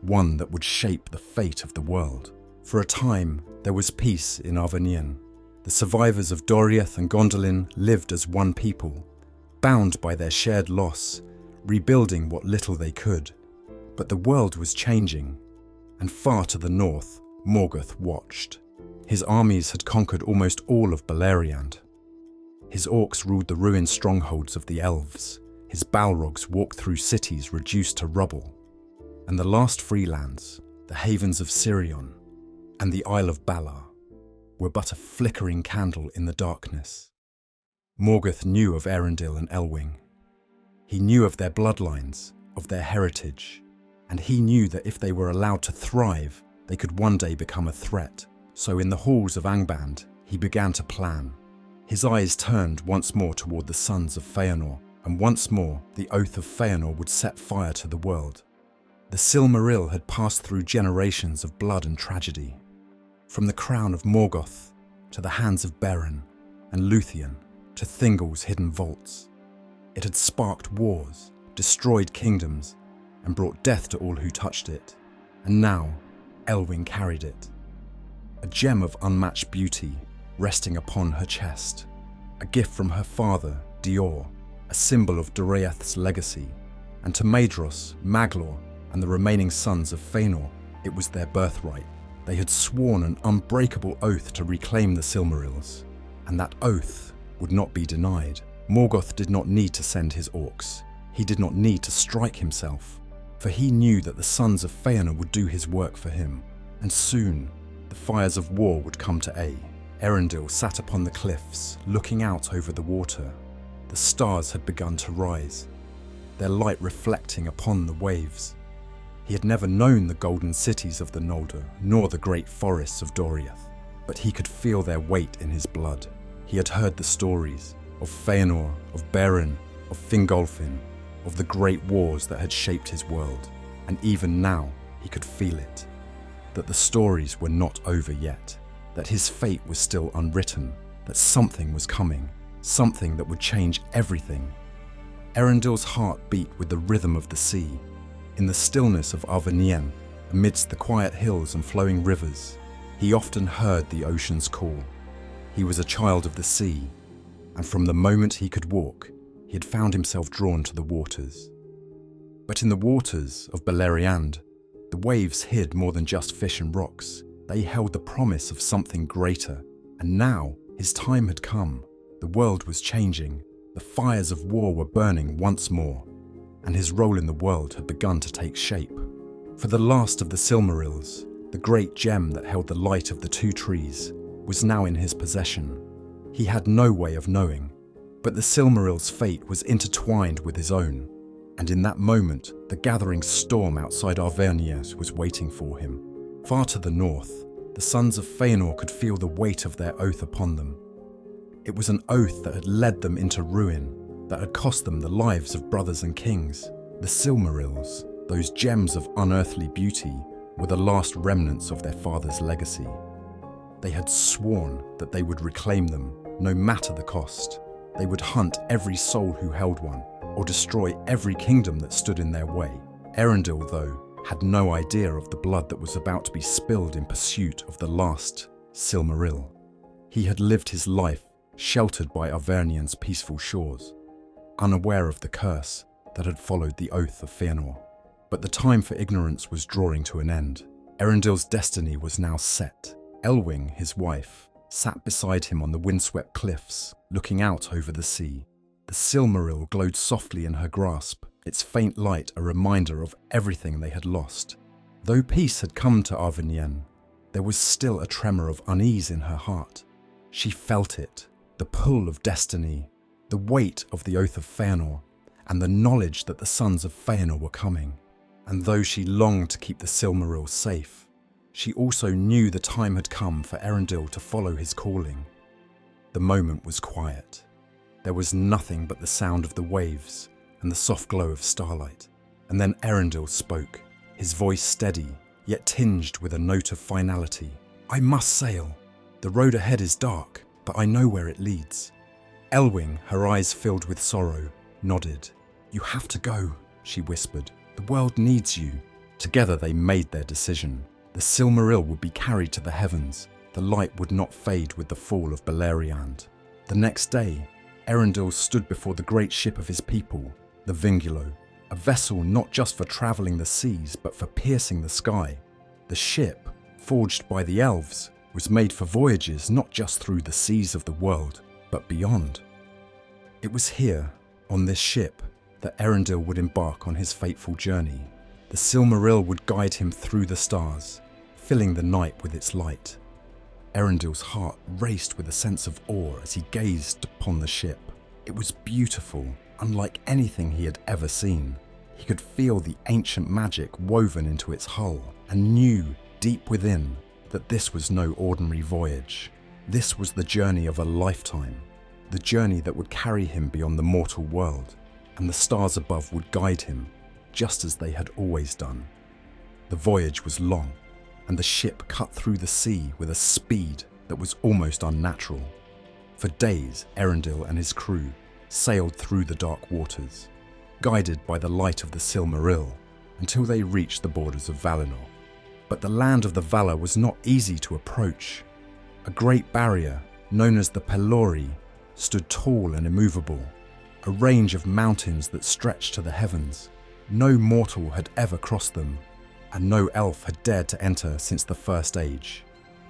A: one that would shape the fate of the world. For a time, there was peace in Eärendil. The survivors of Doriath and Gondolin lived as one people, bound by their shared loss, rebuilding what little they could. But the world was changing, and far to the north, Morgoth watched. His armies had conquered almost all of Beleriand. His orcs ruled the ruined strongholds of the elves. His Balrogs walked through cities reduced to rubble. And the last free lands, the havens of Sirion and the Isle of Valar, were but a flickering candle in the darkness. Morgoth knew of Eärendil and Elwing. He knew of their bloodlines, of their heritage, and he knew that if they were allowed to thrive, they could one day become a threat. So in the halls of Angband, he began to plan. His eyes turned once more toward the sons of Fëanor, and once more the oath of Fëanor would set fire to the world. The Silmaril had passed through generations of blood and tragedy. From the crown of Morgoth to the hands of Beren and Lúthien to Thingol's hidden vaults. It had sparked wars, destroyed kingdoms, and brought death to all who touched it. And now, Elwing carried it. A gem of unmatched beauty resting upon her chest. A gift from her father, Dior, a symbol of Doriath's legacy. And to Maedhros, Maglor, and the remaining sons of Fëanor, it was their birthright. They had sworn an unbreakable oath to reclaim the Silmarils, and that oath would not be denied. Morgoth did not need to send his orcs. He did not need to strike himself, for he knew that the sons of Fëanor would do his work for him. And soon, the fires of war would come to Eärendil. Eärendil sat upon the cliffs, looking out over the water. The stars had begun to rise, their light reflecting upon the waves. He had never known the golden cities of the Noldor, nor the great forests of Doriath, but he could feel their weight in his blood. He had heard the stories of Fëanor, of Beren, of Fingolfin, of the great wars that had shaped his world, and even now he could feel it, that the stories were not over yet, that his fate was still unwritten, that something was coming, something that would change everything. Eärendil's heart beat with the rhythm of the sea. In the stillness of Arda, amidst the quiet hills and flowing rivers, he often heard the ocean's call. He was a child of the sea, and from the moment he could walk, he had found himself drawn to the waters. But in the waters of Beleriand, the waves hid more than just fish and rocks. They held the promise of something greater, and now his time had come. The world was changing, the fires of war were burning once more, and his role in the world had begun to take shape. For the last of the Silmarils, the great gem that held the light of the two trees, was now in his possession. He had no way of knowing, but the Silmaril's fate was intertwined with his own, and in that moment, the gathering storm outside Arda was waiting for him. Far to the north, the sons of Fëanor could feel the weight of their oath upon them. It was an oath that had led them into ruin, that had cost them the lives of brothers and kings. The Silmarils, those gems of unearthly beauty, were the last remnants of their father's legacy. They had sworn that they would reclaim them, no matter the cost. They would hunt every soul who held one, or destroy every kingdom that stood in their way. Eärendil, though, had no idea of the blood that was about to be spilled in pursuit of the last Silmaril. He had lived his life sheltered by Arda peaceful shores, unaware of the curse that had followed the oath of Fëanor. But the time for ignorance was drawing to an end. Eärendil's destiny was now set. Elwing, his wife, sat beside him on the windswept cliffs, looking out over the sea. The Silmaril glowed softly in her grasp, its faint light a reminder of everything they had lost. Though peace had come to Arda, there was still a tremor of unease in her heart. She felt it, the pull of destiny, the weight of the oath of Fëanor, and the knowledge that the sons of Fëanor were coming. And though she longed to keep the Silmaril safe, she also knew the time had come for Eärendil to follow his calling. The moment was quiet. There was nothing but the sound of the waves and the soft glow of starlight. And then Eärendil spoke, his voice steady, yet tinged with a note of finality. "I must sail. The road ahead is dark, but I know where it leads." Elwing, her eyes filled with sorrow, nodded. "You have to go," she whispered. "The world needs you." Together they made their decision. The Silmaril would be carried to the heavens. The light would not fade with the fall of Beleriand. The next day, Eärendil stood before the great ship of his people, the Vingullo, a vessel not just for travelling the seas but for piercing the sky. The ship, forged by the elves, was made for voyages not just through the seas of the world, but beyond. It was here, on this ship, that Eärendil would embark on his fateful journey. The Silmaril would guide him through the stars, filling the night with its light. Eärendil's heart raced with a sense of awe as he gazed upon the ship. It was beautiful, unlike anything he had ever seen. He could feel the ancient magic woven into its hull and knew, deep within, that this was no ordinary voyage. This was the journey of a lifetime, the journey that would carry him beyond the mortal world, and the stars above would guide him, just as they had always done. The voyage was long, and the ship cut through the sea with a speed that was almost unnatural. For days, Eärendil and his crew sailed through the dark waters, guided by the light of the Silmaril, until they reached the borders of Valinor. But the land of the Valar was not easy to approach. A great barrier, known as the Pelori, stood tall and immovable, a range of mountains that stretched to the heavens. No mortal had ever crossed them, and no elf had dared to enter since the First Age.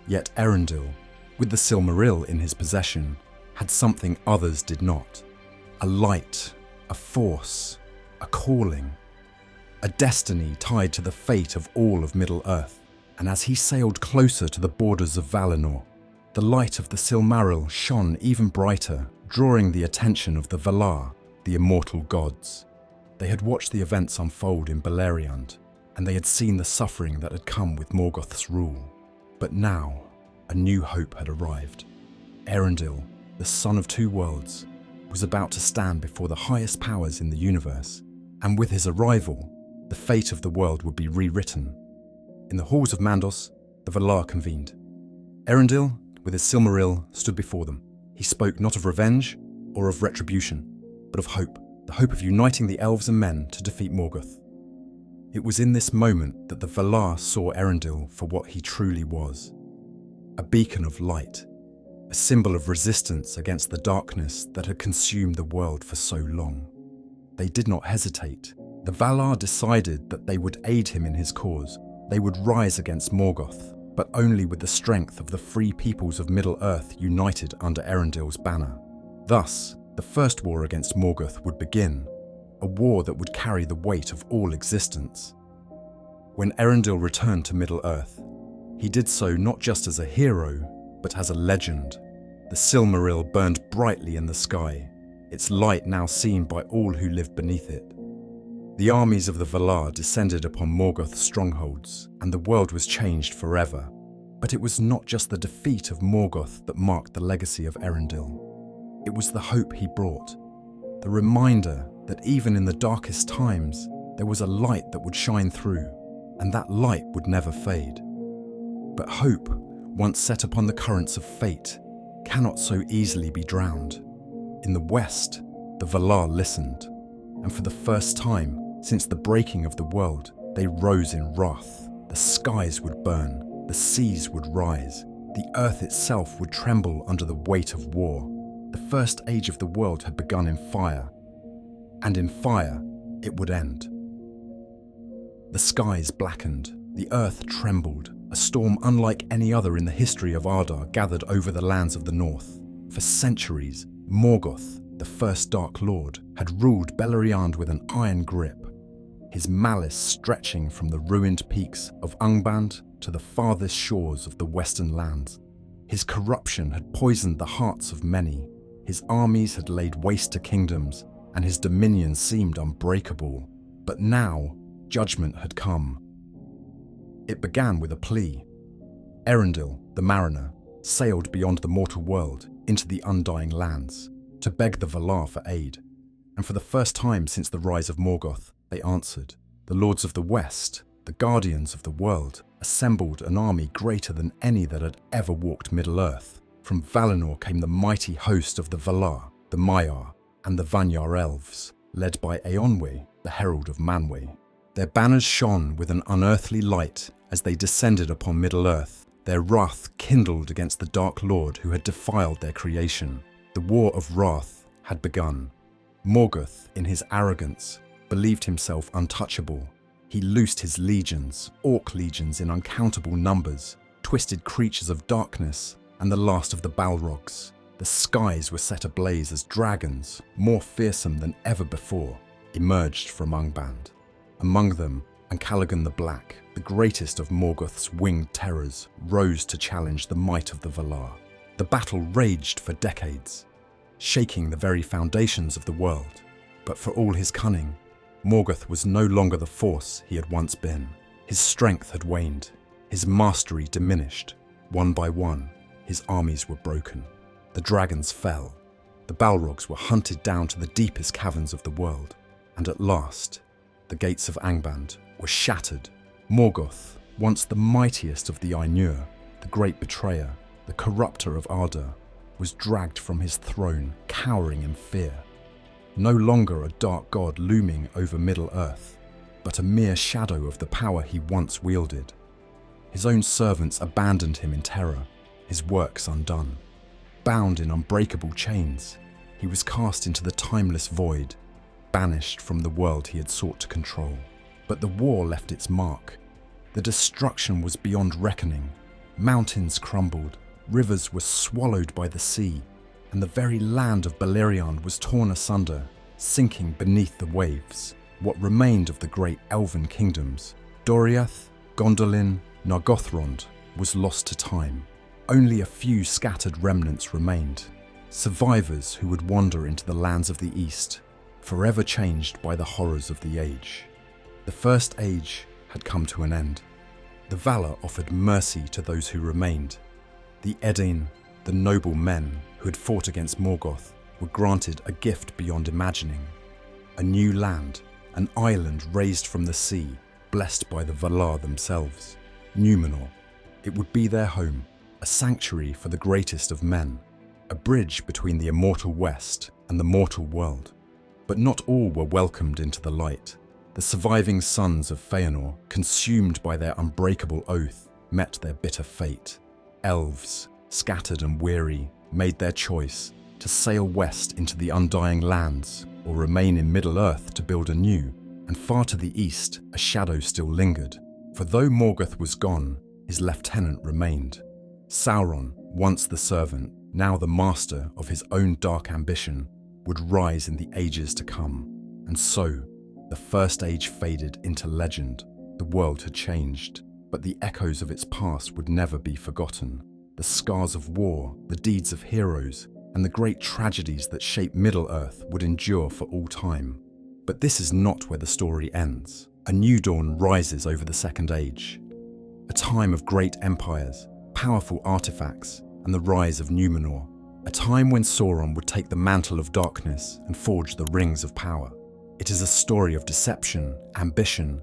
A: Yet Eärendil, with the Silmaril in his possession, had something others did not. A light, a force, a calling, a destiny tied to the fate of all of Middle-earth. And as he sailed closer to the borders of Valinor, the light of the Silmaril shone even brighter, drawing the attention of the Valar, the immortal gods. They had watched the events unfold in Beleriand, and they had seen the suffering that had come with Morgoth's rule. But now, a new hope had arrived. Eärendil, the son of two worlds, was about to stand before the highest powers in the universe, and with his arrival, the fate of the world would be rewritten. In the halls of Mandos, the Valar convened. Eärendil, with his Silmaril, stood before them. He spoke not of revenge or of retribution, but of hope, the hope of uniting the elves and men to defeat Morgoth. It was in this moment that the Valar saw Eärendil for what he truly was. A beacon of light, a symbol of resistance against the darkness that had consumed the world for so long. They did not hesitate. The Valar decided that they would aid him in his cause. They would rise against Morgoth, but only with the strength of the free peoples of Middle-earth united under Eärendil's banner. Thus, the first war against Morgoth would begin, a war that would carry the weight of all existence. When Eärendil returned to Middle-earth, he did so not just as a hero, but as a legend. The Silmaril burned brightly in the sky, its light now seen by all who lived beneath it. The armies of the Valar descended upon Morgoth's strongholds, and the world was changed forever. But it was not just the defeat of Morgoth that marked the legacy of Eärendil. It was the hope he brought, the reminder that even in the darkest times, there was a light that would shine through, and that light would never fade. But hope, once set upon the currents of fate, cannot so easily be drowned. In the west, the Valar listened, and for the first time since the breaking of the world, they rose in wrath. The skies would burn, the seas would rise, the earth itself would tremble under the weight of war. The first age of the world had begun in fire, and in fire it would end. The skies blackened, the earth trembled. A storm unlike any other in the history of Arda gathered over the lands of the north. For centuries, Morgoth, the first Dark Lord, had ruled Beleriand with an iron grip, his malice stretching from the ruined peaks of Angband to the farthest shores of the western lands. His corruption had poisoned the hearts of many, his armies had laid waste to kingdoms, and his dominion seemed unbreakable. But now, judgment had come. It began with a plea. Eärendil, the mariner, sailed beyond the mortal world into the undying lands to beg the Valar for aid. And for the first time since the rise of Morgoth, they answered. The Lords of the West, the Guardians of the World, assembled an army greater than any that had ever walked Middle-earth. From Valinor came the mighty host of the Valar, the Maiar, and the Vanyar elves, led by Eonwe, the herald of Manwë. Their banners shone with an unearthly light as they descended upon Middle-earth, their wrath kindled against the Dark Lord who had defiled their creation. The War of Wrath had begun. Morgoth, in his arrogance, believed himself untouchable. He loosed his legions, orc legions in uncountable numbers, twisted creatures of darkness, and the last of the Balrogs. The skies were set ablaze as dragons, more fearsome than ever before, emerged from Angband. Among them, Calagan the Black, the greatest of Morgoth's winged terrors, rose to challenge the might of the Valar. The battle raged for decades, shaking the very foundations of the world. But for all his cunning, Morgoth was no longer the force he had once been. His strength had waned, his mastery diminished. One by one, his armies were broken. The dragons fell. The Balrogs were hunted down to the deepest caverns of the world. And at last, the gates of Angband were shattered. Morgoth, once the mightiest of the Ainur, the great betrayer, the corrupter of Arda, was dragged from his throne, cowering in fear. No longer a dark god looming over Middle-earth, but a mere shadow of the power he once wielded. His own servants abandoned him in terror, his works undone. Bound in unbreakable chains, he was cast into the timeless void, banished from the world he had sought to control. But the war left its mark. The destruction was beyond reckoning. Mountains crumbled, rivers were swallowed by the sea, and the very land of Beleriand was torn asunder, sinking beneath the waves. What remained of the great elven kingdoms, Doriath, Gondolin, Nargothrond, was lost to time. Only a few scattered remnants remained, survivors who would wander into the lands of the East, forever changed by the horrors of the Age. The First Age had come to an end. The Valar offered mercy to those who remained. The Eärendil, the noble men who had fought against Morgoth, were granted a gift beyond imagining. A new land, an island raised from the sea, blessed by the Valar themselves. Númenor. It would be their home, a sanctuary for the greatest of men, a bridge between the immortal West and the mortal world. But not all were welcomed into the light. The surviving sons of Fëanor, consumed by their unbreakable oath, met their bitter fate. Elves, scattered and weary, made their choice to sail west into the undying lands or remain in Middle-earth to build anew, and far to the east a shadow still lingered. For though Morgoth was gone, his lieutenant remained. Sauron, once the servant, now the master of his own dark ambition, would rise in the ages to come. And so, the First Age faded into legend. The world had changed, but the echoes of its past would never be forgotten. The scars of war, the deeds of heroes, and the great tragedies that shaped Middle-earth would endure for all time. But this is not where the story ends. A new dawn rises over the Second Age. A time of great empires, powerful artifacts, and the rise of Númenor. A time when Sauron would take the mantle of darkness and forge the rings of power. It is a story of deception, ambition,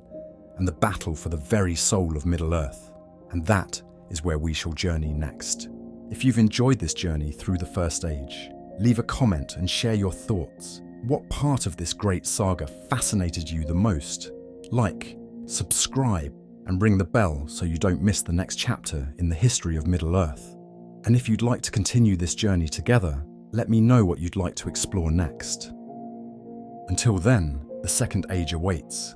A: and the battle for the very soul of Middle-earth. And that is where we shall journey next. If you've enjoyed this journey through the First Age, leave a comment and share your thoughts. What part of this great saga fascinated you the most? Like, subscribe, and ring the bell so you don't miss the next chapter in the history of Middle-earth. And if you'd like to continue this journey together, let me know what you'd like to explore next. Until then, the Second Age awaits.